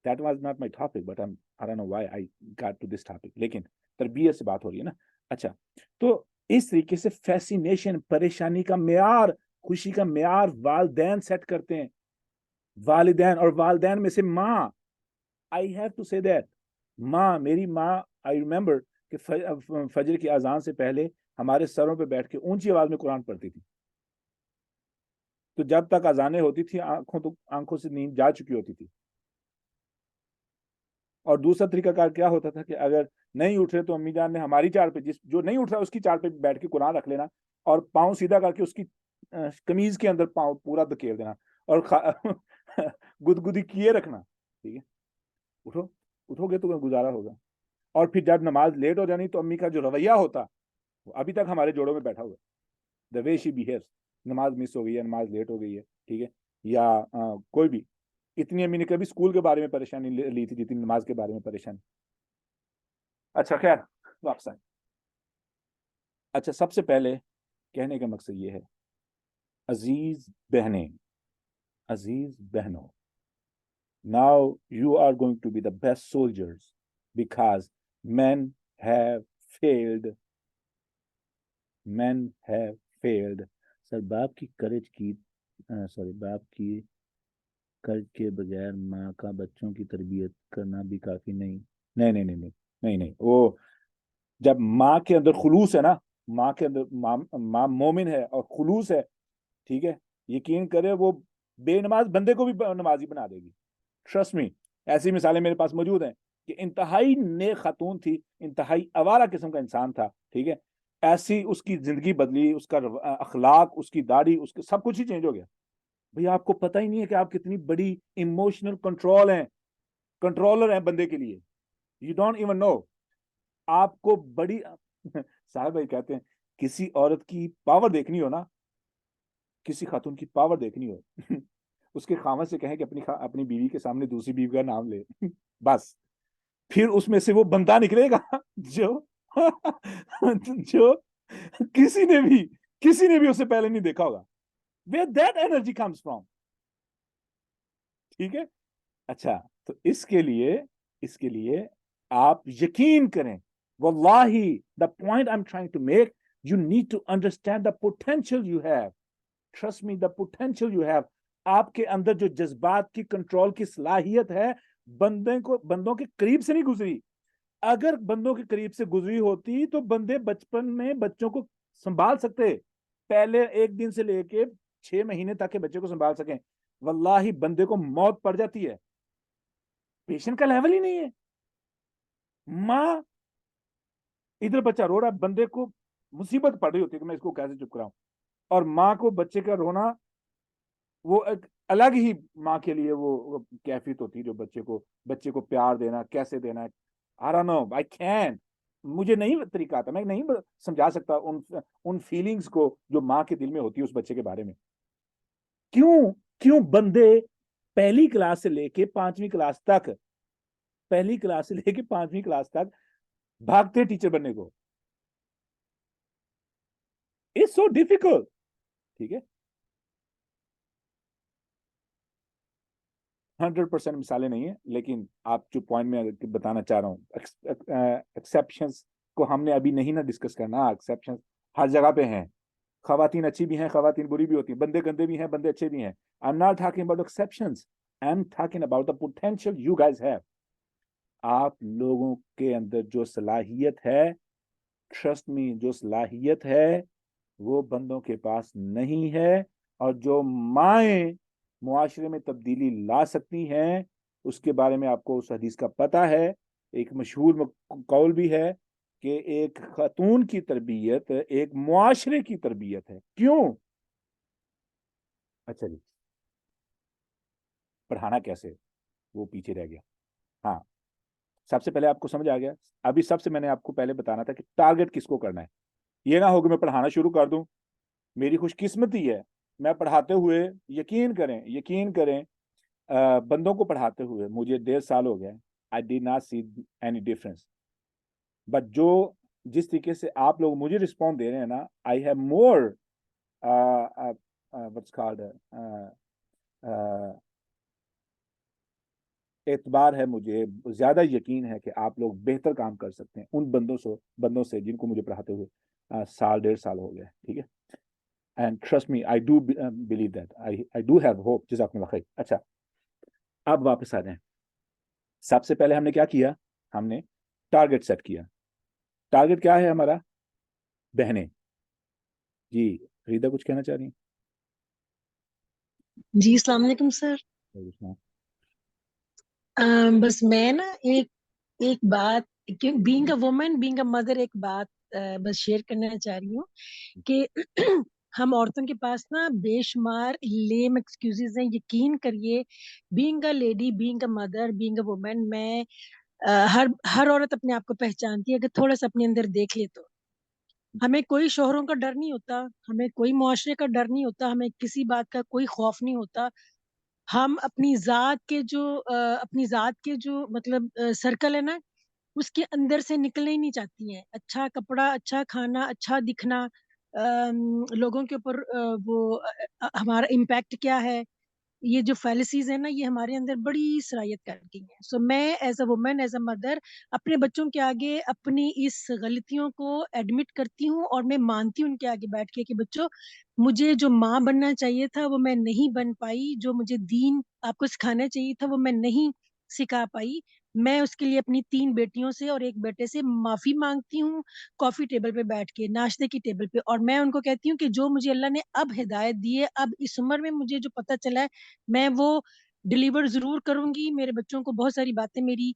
That was not my topic, but I don't know why I got to this topic. لیکن تربیت سے بات ہو رہی ہے نا. اچھا، تو اس طریقے سے فیسینیشن، پریشانی کا معیار، خوشی کا معیار والدین سیٹ کرتے ہیں. والدین، اور والدین میں سے ماں. I have to say that. ماں، میری ماں، I remember کہ فجر کی اذان سے پہلے ہمارے سروں پہ بیٹھ کے اونچی آواز میں قرآن پڑھتی تھی. تو جب تک اذانیں ہوتی تھی آنکھوں سے نیند جا چکی ہوتی تھی. اور دوسرا طریقہ کار کیا ہوتا تھا کہ اگر نہیں اٹھ رہے تو امی جان نے ہماری چار پہ، جو نہیں اٹھ رہا اس کی چار پہ بیٹھ کے قرآن رکھ لینا اور پاؤں سیدھا کر کے اس کی قمیض کے اندر پاؤں پورا دھکیل دینا اور گدگدی کیے رکھنا. ٹھیک ہے، اٹھو گے تو گزارا ہوگا. اور پھر جب نماز لیٹ ہو جانی تو امی کا جو رویہ ہوتا وہ ابھی تک ہمارے جوڑوں میں بیٹھا ہوا ہے. the way she behaves. نماز مس ہو گئی ہے، نماز لیٹ ہو گئی ہے، ٹھیک ہے، یا کوئی بھی. اتنی امی نے کبھی اسکول کے بارے میں پریشانی لی تھی جتنی نماز کے بارے میں پریشانی. اچھا خیر، واپس آئیں. اچھا، سب سے پہلے کہنے کا مقصد یہ ہے، عزیز بہنیں، عزیز بہنوں، now you are going to be the best soldiers because men have failed. Men have failed. سر باپ کی کرج کی باپ کی کرج کے بغیر ماں کا بچوں کی تربیت کرنا بھی کافی نہیں. نہیں. وہ جب ماں کے اندر خلوص ہے نا، ماں کے اندر ماں مومن ہے اور خلوص ہے، ٹھیک ہے، یقین کرے وہ بے نماز بندے کو بھی نمازی بنا دے گی. ٹرسٹ می، ایسی مثالیں میرے پاس موجود ہیں کہ انتہائی نیک خاتون تھی، انتہائی آوارہ قسم کا انسان تھا، ٹھیک ہے، ایسی اس کی زندگی بدلی، اس کا اخلاق، اس کی داڑھی، اس کا سب کچھ ہی چینج ہو گیا. بھئی آپ کو پتہ ہی نہیں ہے کہ آپ کتنی بڑی ایموشنل کنٹرولر ہیں بندے کے لیے. You don't even know. آپ کو بڑی صاحب بھائی کہتے ہیں کسی عورت کی پاور دیکھنی ہو نا، کسی خاتون کی پاور دیکھنی ہو اس کے خامد سے کہیں کہ اپنی بیوی کے سامنے دوسری بیوی کا نام لے بس، پھر اس میں سے وہ بندہ نکلے گا جو کسی نے بھی اس سے پہلے نہیں دیکھا ہوگا. where that energy comes from. ٹھیک ہے. اچھا، تو اس کے لیے آپ یقین کریں، واللہ the point I'm trying to make, you need to understand the potential you have. Trust me, the potential you have. آپ کے اندر جو جذبات کی کنٹرول کی صلاحیت ہے بندوں کے قریب سے نہیں گزری. اگر بندوں کے قریب سے گزری ہوتی تو بندے بچپن میں بچوں کو سنبھال سکتے، پہلے 1 دن سے لے کے 6 مہینے تک کے بچے کو سنبھال سکیں. واللہ بندے کو موت پڑ جاتی ہے، پیشنٹ کا لیول ہی نہیں ہے. ماں ادھر بچہ رو رہا ہے, بندے کو مصیبت پڑ رہی ہوتی ہے کہ میں اس کو کیسے چپ کراؤں, اور ماں کو بچے کا رونا وہ ایک الگ ہی ماں کے لیے وہ کیفیت ہوتی ہے, جو بچے کو پیار دینا کیسے دینا ہے. I don't know, I can't, مجھے نہیں طریقہ آتا, میں نہیں سمجھا سکتا ان فیلنگز کو جو ماں کے دل میں ہوتی ہے اس بچے کے بارے میں. کیوں بندے پہلی کلاس سے لے کے 5ویں کلاس تک بھاگتے ٹیچر بننے کو. It's so difficult. ٹھیک ہے, 100% مثالیں نہیں ہیں, لیکن آپ جو پوائنٹ میں بتانا چاہ رہا ہوں, ایکسیپشنز کو ہم نے ابھی نہیں نا ڈسکس کرنا. ایکسیپشنز ہر جگہ پہ ہیں, خواتین اچھی بھی ہیں, خواتین بری بھی ہوتی ہیں, بندے گندے بھی ہیں, بندے اچھے بھی ہیں. I'm not talking about exceptions, I'm talking about the potential you guys have. آپ لوگوں کے اندر جو صلاحیت ہے, trust me, جو صلاحیت ہے وہ بندوں کے پاس نہیں ہے, اور جو مائیں معاشرے میں تبدیلی لا سکتی ہیں اس کے بارے میں آپ کو اس حدیث کا پتہ ہے. ایک مشہور قول بھی ہے کہ ایک خاتون کی تربیت ایک معاشرے کی تربیت ہے. کیوں؟ اچھا جی, پڑھانا کیسے وہ پیچھے رہ گیا. ہاں, سب سے پہلے آپ کو سمجھ آ گیا. ابھی سب سے میں نے آپ کو پہلے بتانا تھا کہ ٹارگٹ کس کو کرنا ہے. یہ نہ ہو کہ میں پڑھانا شروع کر دوں, میری خوش قسمتی ہے میں پڑھاتے ہوئے, یقین کریں بندوں کو پڑھاتے ہوئے مجھے 1.5 سال ہو گئے, I did not see any difference. But جس طریقے سے آپ لوگ مجھے رسپونس دے رہے ہیں نا, I have more what's called اعتبار ہے, مجھے زیادہ یقین ہے کہ آپ لوگ بہتر کام کر سکتے ہیں ان بندوں سے جن کو مجھے پڑھاتے ہوئے 1.5 سال ہو گئے. ٹھیک ہے, and trust me, I do believe that. I do have hope. جزاکم اللہ خیر. اچھا, اب واپس آ جائیں. سب سے پہلے ہم نے کیا کیا, ہم نے ٹارگٹ سیٹ کیا. ٹارگٹ کیا ہے ہمارا بہنیں؟ جی ریدا کچھ کہنا چاہ رہی ہیں؟
جی السلام علیکم سر. بس میں نا ایک بات, being a woman, being a mother, ایک بات بس شیئر کرنا چاہ رہی ہوں کہ ہم عورتوں کے پاس نا بے شمار لیم ایکسکیوزز ہیں. یقین کریے, being a lady, being a mother, being a woman, میں ہر عورت اپنے آپ کو پہچانتی ہے. اگر تھوڑا سا اپنے اندر دیکھ لے تو ہمیں کوئی شوہروں کا ڈر نہیں ہوتا, ہمیں کوئی معاشرے کا ڈر نہیں ہوتا, ہمیں کسی بات کا کوئی خوف نہیں ہوتا. ہم اپنی ذات کے جو مطلب سرکل ہے نا, اس کے اندر سے نکلنا ہی نہیں چاہتی ہیں. اچھا کپڑا, اچھا کھانا, اچھا دکھنا, لوگوں کے اوپر وہ ہمارا امپیکٹ کیا ہے, یہ جو فیلسیز ہیں نا, یہ ہمارے اندر بڑی صلاحیت کر گئی ہیں. سو میں as a woman, as a mother, اپنے بچوں کے آگے اپنی اس غلطیوں کو ایڈمٹ کرتی ہوں, اور میں مانتی ہوں ان کے آگے بیٹھ کے کہ بچوں, مجھے جو ماں بننا چاہیے تھا وہ میں نہیں بن پائی, جو مجھے دین آپ کو سکھانا چاہیے تھا وہ میں نہیں سکھا پائی. میں اس کے لیے اپنی 3 بیٹیوں سے اور 1 بیٹے سے معافی مانگتی ہوں, کافی ٹیبل پہ بیٹھ کے, ناشتے کی ٹیبل پہ. اور میں ان کو کہتی ہوں کہ جو مجھے اللہ نے اب ہدایت دی ہے, اب اس عمر میں مجھے جو پتہ چلا ہے, میں وہ ڈیلیور ضرور کروں گی. میرے بچوں کو بہت ساری باتیں میری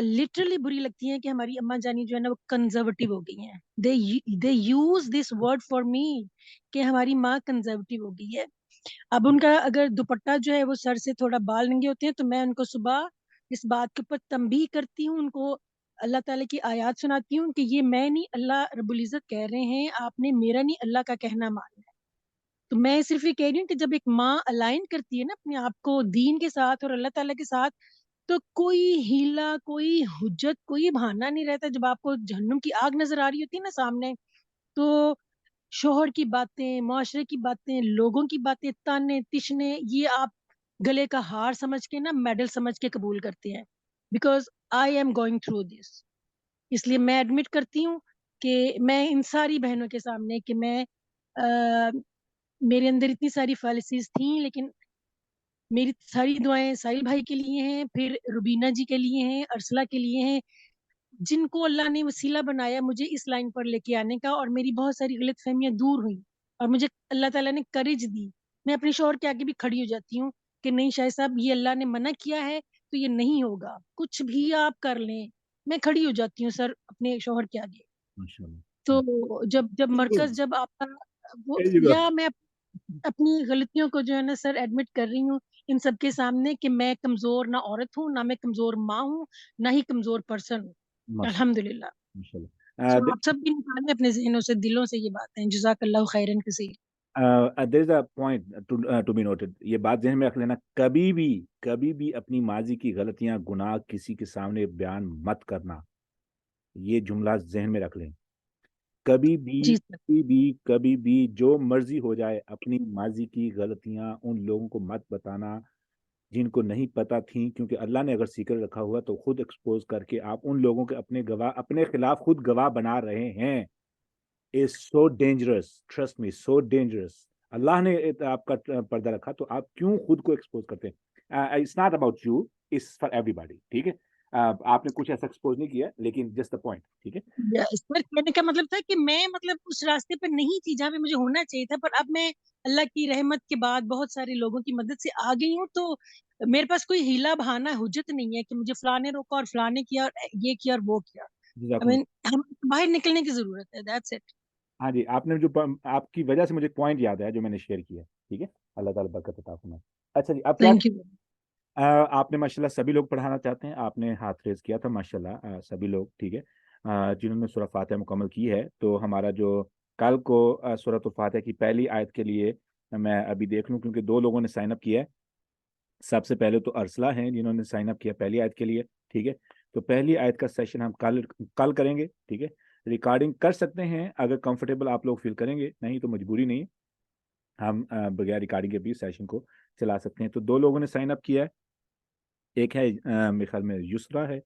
لٹرلی بری لگتی ہیں کہ ہماری اماں جانی جو ہے نا وہ کنزرویٹو ہو گئی ہیں. They use this word for me کہ ہماری ماں کنزرویٹو ہو گئی ہے. اب ان کا اگر دوپٹہ جو ہے وہ سر سے تھوڑا بال ننگے ہوتے ہیں تو میں ان کو صبح اس بات کے اوپر تنبیہ کرتی ہوں, ان کو اللہ تعالیٰ کی آیات سناتی ہوں کہ یہ میں نہیں, اللہ رب العزت کہہ رہے ہیں, آپ نے میرا نہیں اللہ کا کہنا ماننا ہے. تو میں صرف یہ کہہ رہی ہوں کہ جب ایک ماں الائن کرتی ہے نا اپنے آپ کو دین کے ساتھ اور اللہ تعالیٰ کے ساتھ, تو کوئی ہیلا, کوئی حجت, کوئی بہانہ نہیں رہتا. جب آپ کو جہنم کی آگ نظر آ رہی ہوتی ہے نا سامنے, تو شوہر کی باتیں, معاشرے کی باتیں, لوگوں کی باتیں, تانے تشنے, یہ آپ گلے کا ہار سمجھ کے نا, میڈل سمجھ کے قبول کرتے ہیں. Because I am going through this. اس لیے میں ایڈمٹ کرتی ہوں کہ میں ان ساری بہنوں کے سامنے کہ میں میرے اندر اتنی ساری فیلسیز تھیں, لیکن میری ساری دعائیں ساحل بھائی کے لیے ہیں, پھر روبینہ جی کے لیے ہیں, ارسلہ کے لیے ہیں, جن کو اللہ نے وسیلہ بنایا مجھے اس لائن پر لے کے آنے کا, اور میری بہت ساری غلط فہمیاں دور ہوئیں, اور مجھے اللہ تعالیٰ نے کریج دی. میں اپنے شوہر کے آگے بھی کھڑی ہو جاتی ہوں کہ نہیں شاہد صاحب, یہ اللہ نے منع کیا ہے تو یہ نہیں ہوگا, کچھ بھی آپ کر لیں. میں کھڑی ہو جاتی ہوں سر اپنے شوہر کے آگے.
ماشاءاللہ.
تو جب مرکز جب آپ کا وہ
There you go.
یا میں اپنی غلطیوں کو جو ہے نا سر ایڈمٹ کر رہی ہوں ان سب کے سامنے کہ میں کمزور نہ عورت ہوں، نہ میں کمزور ماں ہوں، نہ ہی کمزور پرسن ہوں.
ماشاءاللہ.
الحمدللہ.
ماشاءاللہ.
سو آپ سب بھی نکالیں اپنے ذہنوں سے، دلوں سے یہ باتیں. جزاک اللہ خیرن کثیر.
There is a point to be noted. یہ بات ذہن میں رکھ لینا، کبھی بھی اپنی ماضی کی غلطیاں گناہ کسی کے سامنے بیان مت کرنا. یہ جملہ ذہن میں رکھ لیں.
جی سر.
کبھی بھی جو مرضی ہو جائے اپنی ماضی کی غلطیاں ان لوگوں کو مت بتانا جن کو نہیں پتا تھیں، کیونکہ اللہ نے اگر سیکرٹ رکھا ہوا تو خود ایکسپوز کر کے آپ ان لوگوں کے اپنے خلاف خود گواہ بنا رہے ہیں. is so dangerous, trust me, so dangerous. اللہ نے آپ کا پردہ رکھا تو آپ کیوں خود کو ایکسپوز کرتے ہیں؟ It's not about you, it's for everybody. ٹھیک ہے، آپ نے کچھ ایسا ایکسپوز نہیں کیا لیکن just the point. ٹھیک ہے.
سر کہنے کا مطلب تھا کہ میں اس راستے پہ نہیں تھی جہاں پہ مجھے ہونا چاہیے تھا، پر اب میں اللہ کی رحمت کے بعد بہت سارے لوگوں کی مدد سے آ گئی ہوں. تو میرے پاس کوئی ہیلا بہانہ حجت نہیں ہے کہ مجھے فلاں نے روکا اور فلاں نے کیا اور یہ کیا اور وہ کیا. ہم باہر نکلنے کی ضرورت ہے. That's it.
ہاں جی، آپ نے جو آپ کی وجہ سے مجھے پوائنٹ یاد ہے جو میں نے شیئر کیا. ٹھیک ہے، اللہ تعالیٰ برکت عطا فرمائے. اچھا جی، اب کیا
تھینک یو.
آپ نے ماشاءاللہ سبھی لوگ پڑھانا چاہتے ہیں، آپ نے ہاتھ ریز کیا تھا ماشاءاللہ سبھی لوگ. ٹھیک ہے، جنہوں نے سورہ فاتحہ مکمل کی ہے. تو ہمارا جو کل کو سورۃ الفاتحہ کی پہلی آیت کے لیے میں ابھی دیکھ لوں، کیونکہ 2 لوگوں نے سائن اپ کیا ہے. سب سے پہلے تو ارسلہ ہیں جنہوں نے سائن اپ کیا پہلی آیت کے لیے. ٹھیک ہے، تو پہلی آیت کا سیشن ہم کل کریں گے. ٹھیک ہے، ریکارڈنگ کر سکتے ہیں اگر کمفرٹیبل آپ لوگ فیل کریں گے، نہیں تو مجبوری نہیں ہے، ہم بغیر ریکارڈنگ کے بھی سیشن کو چلا سکتے ہیں. تو 2 لوگوں نے سائن اپ کیا ہے، ایک ہے میرے خیال میں یسرا ہے،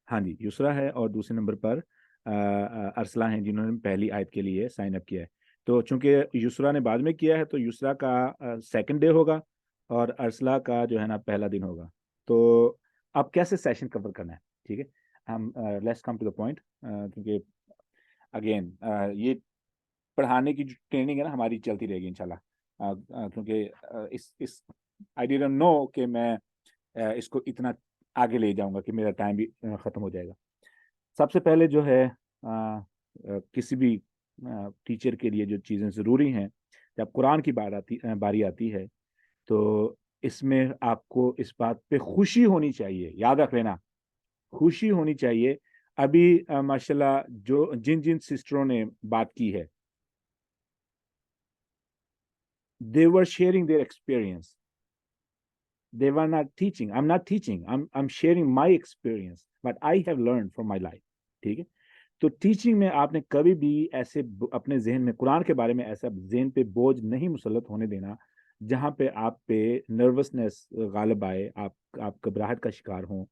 ہاں جی یسرا ہے، اور دوسرے نمبر پر ارسلہ ہیں جنہوں نے پہلی آیت کے لیے سائن اپ کیا ہے. تو چونکہ یسرا نے بعد میں کیا ہے تو یسرا کا سیکنڈ ڈے ہوگا اور ارسلہ کا جو ہے نا پہلا دن ہوگا. تو اب کیسے سیشن کور کرنا ہے؟ ٹھیک ہے، ہم let's come to the point, کیونکہ اگین یہ پڑھانے کی جو ٹریننگ ہے نا ہماری چلتی رہے گی انشاءاللہ، کیونکہ اس آئی ڈیڈنٹ نو کہ میں اس کو اتنا آگے لے جاؤں گا کہ میرا ٹائم بھی ختم ہو جائے گا. سب سے پہلے جو ہے کسی بھی ٹیچر کے لیے جو چیزیں ضروری ہیں، جب قرآن کی باری آتی ہے تو اس میں آپ کو اس بات پہ خوشی ہونی چاہیے. یاد رکھ لینا، خوشی ہونی چاہیے. ابھی ماشاءاللہ جن سسٹروں نے بات کی ہے they were sharing their experience. They were not teaching. I'm not teaching. I'm sharing my experience, what I have learned from my life. ٹھیک ہے، تو ٹیچنگ میں آپ نے کبھی بھی ایسے اپنے ذہن میں قرآن کے بارے میں ایسا ذہن پہ بوجھ نہیں مسلط ہونے دینا جہاں پہ آپ پہ نروسنس غالب آئے، آپ گھبراہٹ کا شکار ہوں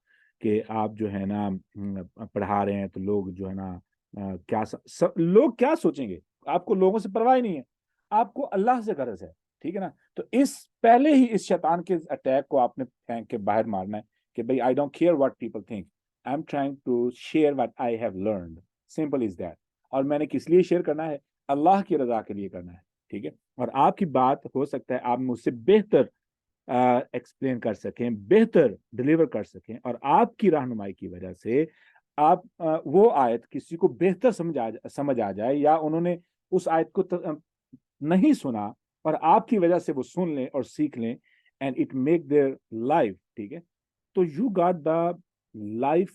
کہ آپ جو ہے نا پڑھا رہے ہیں تو لوگ جو ہے نا لوگ کیا سوچیں گے. آپ کو لوگوں سے پرواہ نہیں ہے، آپ کو اللہ سے غرض ہے. ٹھیک ہے نا، تو پہلے ہی اس شیطان کے اٹیک کو آپ نے پھینک کے باہر مارنا ہے کہ بھائی I don't care what people think, I'm trying to share what I have learned. Simple is that. اور میں نے کس لیے شیئر کرنا ہے؟ اللہ کی رضا کے لیے کرنا ہے. ٹھیک ہے، اور آپ کی بات ہو سکتا ہے آپ مجھ سے بہتر ایکسپلین کر سکیں، بہتر ڈلیور کر سکیں، اور آپ کی رہنمائی کی وجہ سے آپ وہ آیت کسی کو بہتر سمجھ آ جائے، یا انہوں نے اس آیت کو نہیں سنا اور آپ کی وجہ سے وہ سن لیں اور سیکھ لیں and it make their life. ٹھیک ہے، تو you got the life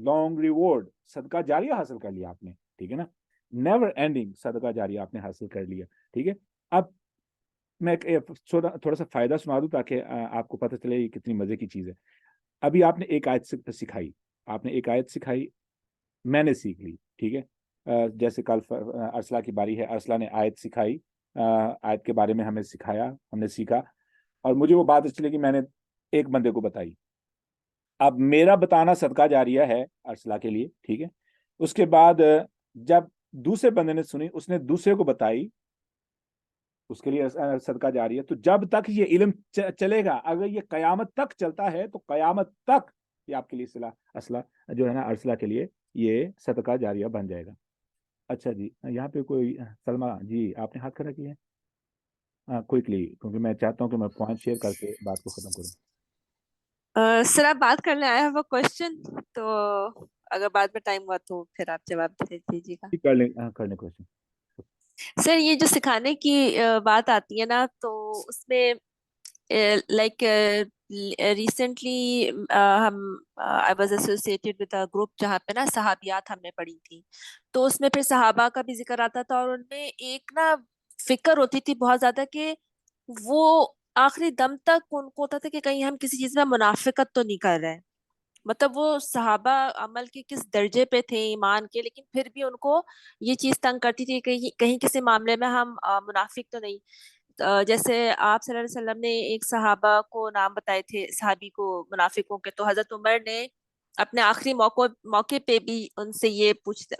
long reward. صدقہ جاریہ حاصل کر لیا آپ نے. ٹھیک ہے نا، نیور اینڈنگ صدقہ جاریہ آپ نے حاصل کر لیا. ٹھیک ہے، اب میں تھوڑا سا فائدہ سنا دوں تاکہ آپ کو پتہ چلے یہ کتنی مزے کی چیز ہے. ابھی آپ نے ایک آیت سکھائی، میں نے سیکھ لی. ٹھیک ہے، جیسے کل ارسلہ کی باری ہے، ارسلہ نے آیت سکھائی، آیت کے بارے میں ہمیں سکھایا، ہم نے سیکھا، اور مجھے وہ بات اچھی لگی، میں نے ایک بندے کو بتائی. اب میرا بتانا صدقہ جاریہ ہے ارسلہ کے لیے. ٹھیک ہے، اس کے بعد جب دوسرے بندے نے سنی، اس نے دوسرے کو بتائی، اس کے لیے صدقہ جاریہ. تو جب تک یہ علم چلے گا، اگر یہ قیامت تک چلتا ہے تو قیامت تک یہ آپ کے لیے اصلہ جو ہے نا ارسلہ کے لیے یہ صدقہ جاریہ بن جائے گا. اچھا جی، یہاں پہ کوئی سلمہ جی آپ نے ہاتھ کھڑا کیا ہے؟ کوئکلی، کیونکہ میں چاہتا ہوں کہ میں پوائنٹ شیئر کر کے بات کو ختم کروں.
سر آپ بات کرنے آئے ہیں وہ کوشچن تو اگر بعد میں ٹائم ہوا تو پھر آپ جواب دے دیجیے گا.
کر لیں کر لیں کوشچن.
سر یہ جو سکھانے کی بات آتی ہے نا تو اس میں لائک ریسنٹلی ہم I was associated with group جہاں پہ نا صحابیات ہم نے پڑھی تھی, تو اس میں پھر صحابہ کا بھی ذکر آتا تھا, اور ان میں ایک نا فکر ہوتی تھی بہت زیادہ کہ وہ آخری دم تک ان کو ہوتا تھا کہ کہیں ہم کسی چیز میں منافقت تو نہیں کر رہے ہیں. مطلب وہ صحابہ عمل کے کس درجے پہ تھے ایمان کے, لیکن پھر بھی ان کو یہ چیز تنگ کرتی تھی کہ کہیں کسی معاملے میں ہم منافق تو نہیں. جیسے آپ صلی اللہ علیہ وسلم نے ایک صحابہ کو نام بتائے تھے, صحابی کو منافقوں کے, تو حضرت عمر نے اپنے آخری موقع پہ بھی ان سے یہ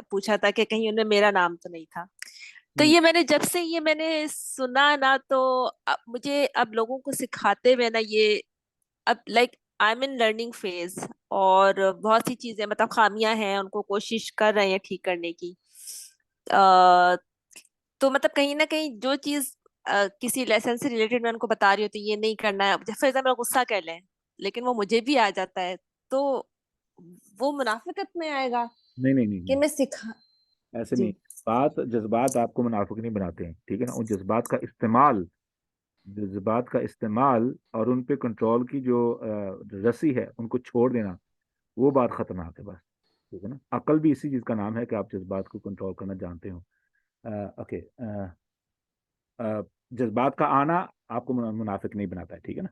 پوچھا تھا کہ کہیں ان میں میرا نام تو نہیں تھا. تو یہ میں نے جب سے یہ میں نے سنا نا, تو مجھے اب لوگوں کو سکھاتے ہوئے نا یہ اب like I am in learning phase, اور بہت سی چیزیں مطلب خامیاں ہیں ان کو کوشش کر رہے ہیں ٹھیک کرنے کی. تو مطلب کہیں نہ کہیں جو چیز کسی لیسن سے ریلیٹڈ میں ان کو بتا رہی ہوں تو یہ نہیں کرنا ہے, فار ایگزامپل غصہ کر لیں لیکن وہ مجھے بھی آ جاتا ہے, تو وہ منافقت میں آئے گا
نہیں
کہ میں سکھا.
ایسے
جی
نہیں. جذبات آپ کو منافق نہیں بناتے ہیں, ٹھیک ہے نا. ان جذبات کا استعمال اور ان پہ کنٹرول کی جو رسی ہے ان کو چھوڑ دینا, وہ بات خطرناک ہے بس, ٹھیک ہے نا. عقل بھی اسی چیز کا نام ہے کہ آپ جذبات کو کنٹرول کرنا جانتے ہو. اوکے, جذبات کا آنا آپ کو منافق نہیں بناتا ہے, ٹھیک ہے نا,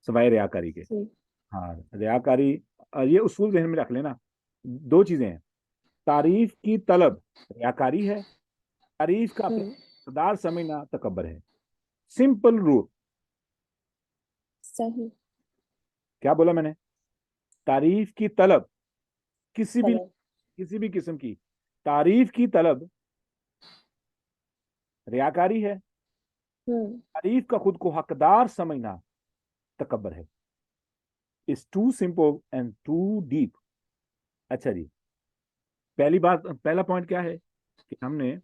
سوائے ریاکاری کے. ہاں, ریاکاری, یہ اصول ذہن میں رکھ لینا. دو چیزیں ہیں, تعریف کی طلب ریاکاری ہے, تعریف کا اپنا اقتدار سمجھنا تکبر ہے. Simple rule.
صحیح.
کیا بولا میں نے؟ تعریف کی طلب, کسی بھی قسم کی تعریف کی طلب ریاکاری ہے. تعریف کا خود کو حقدار سمجھنا تکبر ہے. It's too simple and too deep. اچھا جی, پہلا پوائنٹ کیا ہے کہ ہم نے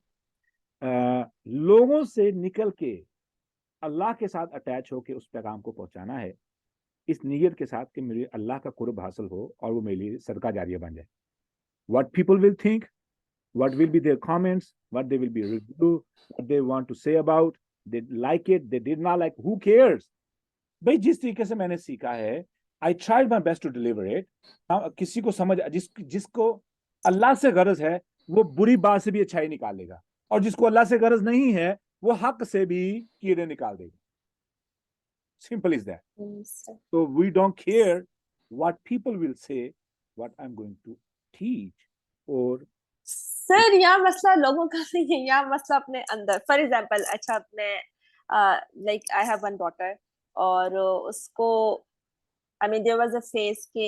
لوگوں سے نکل کے اللہ کے ساتھ اٹیچ ہو کے اس پیغام کو پہنچانا ہے, اس نیت کے ساتھ کہ میرے اللہ کا قرب حاصل ہو اور وہ میرے لیے صدقہ جاریہ بن جائے. What people will think, what will be their comments, what they will be review, what they want to say about, they like it, they did not like, who cares. بھائی جس طریقے سے میں نے سیکھا ہے, I tried my best to deliver it. کسی کو سمجھ, جس کو اللہ سے غرض ہے وہ بری بات سے بھی اچھائی نکال لے گا, اور جس کو اللہ سے غرض نہیں ہے وہ حق سے بھی کیڑے نکال دے گا. Simple is that. So we don't care what people will say, what I'm going to teach. اور
سر یہاں مسئلہ لوگوں کا نہیں ہے, یہاں مسئلہ اپنے اندر. فار ایگزامپل, اچھا اپنے like I have one daughter, اور اس کو I mean there was a phase کہ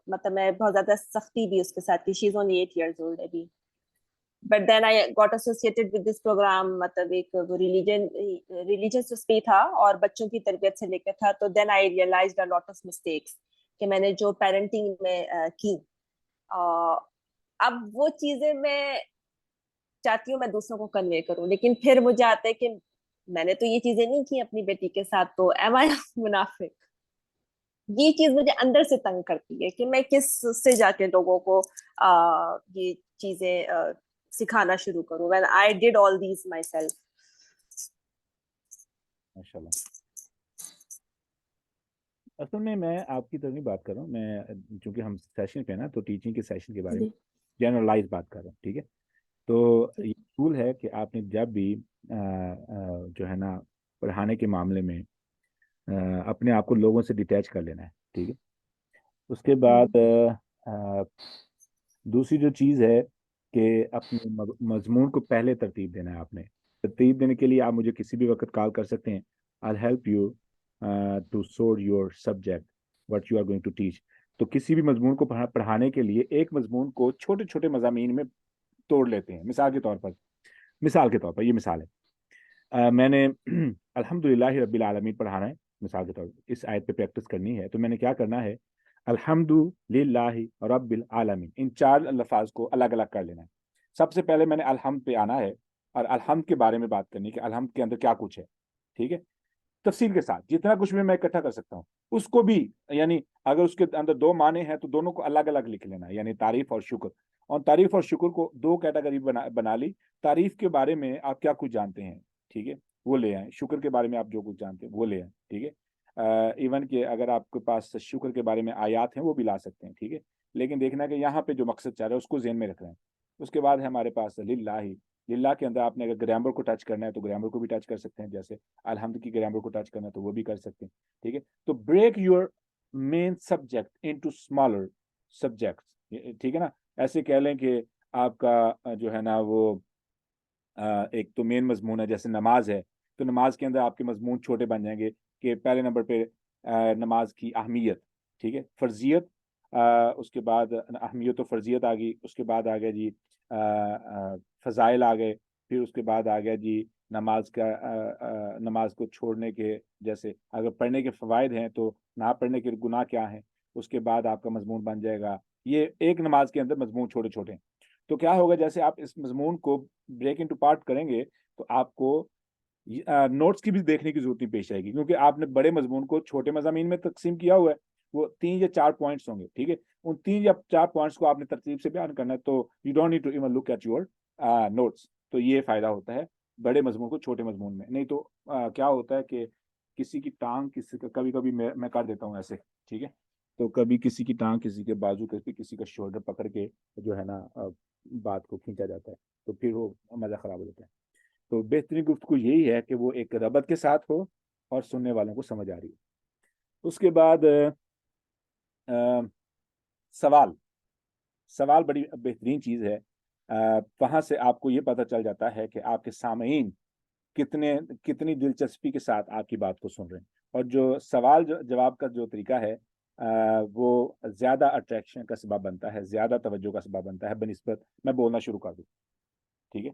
مطلب میں بہت زیادہ سختی بھی اس کے ساتھ تھی. She is only 8 years old ابھی. But then I got associated with this program, مطلب ایک religious بھی تھا اور بچوں کی تربیت سے لے کے تھا. تو then I realized a lot of mistakes کہ میں نے جو پیرنٹنگ میں کی, اب وہ چیزیں میں چاہتی ہوں میں دوسروں کو کنوے کروں, لیکن پھر مجھے آتا ہے کہ میں نے تو یہ چیزیں نہیں کی اپنی بیٹی کے ساتھ, تو am I منافق. یہ چیز مجھے اندر سے تنگ کرتی ہے کہ میں کس سے جا کے لوگوں کو یہ چیزیں سکھانا شروع کروں when I did all these myself.
ماشاءاللہ. اصل میں آپ کی طرف نہیں بات کر رہا ہوں, میں چونکہ ہم سیشن پہ نا تو ٹیچنگ کے سیشن کے بارے میں جنرلائز بات کر رہا ہوں, ٹھیک ہے. تو یہ اصول ہے کہ آپ نے جب بھی جو ہے نا پڑھانے کے معاملے میں اپنے آپ کو لوگوں سے ڈیٹیچ کر لینا ہے, ٹھیک ہے. اس کے بعد دوسری جو چیز ہے کہ اپنے مضمون کو پہلے ترتیب دینا ہے. آپ نے ترتیب دینے کے لیے آپ مجھے کسی بھی وقت کال کر سکتے ہیں. I'll help you to sort your subject, what you are going to teach. تو کسی بھی مضمون کو پڑھانے کے لیے ایک مضمون کو چھوٹے چھوٹے مضامین میں توڑ لیتے ہیں. مثال کے طور پر یہ مثال ہے, میں نے الحمدللہ رب العالمین پڑھانا ہے, مثال کے طور پر اس آیت پہ پریکٹس کرنی ہے, تو میں نے کیا کرنا ہے, الحمدللہ رب العالمین, ان 4 لفظ کو الگ الگ کر لینا ہے. سب سے پہلے میں نے الحمد پہ آنا ہے اور الحمد کے بارے میں بات کرنی ہے کہ الحمد کے اندر کیا کچھ ہے, ٹھیک ہے. تفصیل کے ساتھ جتنا کچھ بھی میں اکٹھا کر سکتا ہوں اس کو بھی، یعنی اگر اس کے اندر دو معنی ہیں تو دونوں کو الگ الگ لکھ لینا، یعنی تعریف اور شکر. اور تعریف اور شکر کو دو کیٹیگری بنا لی. تعریف کے بارے میں آپ کیا کچھ جانتے ہیں، ٹھیک ہے، وہ لے آئیں. شکر کے بارے میں آپ جو کچھ جانتے ہیں وہ لے آئیں، ٹھیک ہے. ایون کہ اگر آپ کے پاس شکر کے بارے میں آیات ہیں وہ بھی لا سکتے ہیں، ٹھیک ہے. لیکن دیکھنا کہ یہاں پہ جو مقصد چاہ رہا ہے اس کو ذہن میں رکھ رہے ہیں. اس کے بعد ہے ہمارے پاس للہ. للہ کے اندر آپ نے اگر گرامر کو ٹچ کرنا ہے تو گرامر کو بھی ٹچ کر سکتے ہیں، جیسے الحمد کی گرامر کو ٹچ کرنا ہے تو وہ بھی کر سکتے ہیں، ٹھیک ہے. تو break your main subject into smaller subjects, ٹھیک ہے نا. ایسے کہہ لیں کہ آپ کا جو ہے نا وہ ایک تو مین مضمون ہے، جیسے نماز ہے تو نماز کے اندر آپ کے مضمون چھوٹے بن جائیں گے کہ پہلے نمبر پہ نماز کی اہمیت، ٹھیک ہے، فرضیت، اس کے بعد اہمیت و فرضیت آ گئی، اس کے بعد آ گیا جی فضائل آ گئے، پھر اس کے بعد آ گیا جی نماز کا نماز کو چھوڑنے کے، جیسے اگر پڑھنے کے فوائد ہیں تو نہ پڑھنے کے گناہ کیا ہیں. اس کے بعد آپ کا مضمون بن جائے گا. یہ ایک نماز کے اندر مضمون چھوٹے چھوٹے ہیں. تو کیا ہوگا، جیسے آپ اس مضمون کو بریک انٹو پارٹ کریں گے تو آپ کو نوٹس کی بھی دیکھنے کی ضرورت نہیں پیش آئے گی، کیونکہ آپ نے بڑے مضمون کو چھوٹے مضامین میں تقسیم کیا ہوا ہے. وہ 3 یا 4 پوائنٹس ہوں گے، ٹھیک ہے. ان 3 یا 4 پوائنٹس کو آپ نے ترتیب سے بیان کرنا ہے، تو you don't need to even look at your notes. تو یہ فائدہ ہوتا ہے بڑے مضمون کو چھوٹے مضمون میں. نہیں تو کیا ہوتا ہے کہ کسی کی ٹانگ کسی کا، کبھی کبھی میں کر دیتا ہوں ایسے، ٹھیک ہے. تو کبھی کسی کی ٹانگ کسی کے بازو کسی کا شولڈر پکڑ کے جو ہے نا بات کو کھینچا جاتا ہے، تو پھر وہ مزہ خراب ہو جاتا ہے. تو بہترین گفتگو یہی ہے کہ وہ ایک ربط کے ساتھ ہو اور سننے والوں کو سمجھ آ رہی ہو. اس کے بعد سوال بڑی بہترین چیز ہے. وہاں سے آپ کو یہ پتہ چل جاتا ہے کہ آپ کے سامعین کتنی دلچسپی کے ساتھ آپ کی بات کو سن رہے ہیں. اور جو سوال جواب کا جو طریقہ ہے وہ زیادہ اٹریکشن کا سبب بنتا ہے، زیادہ توجہ کا سبب بنتا ہے بنسبت میں بولنا شروع کر دوں، ٹھیک ہے.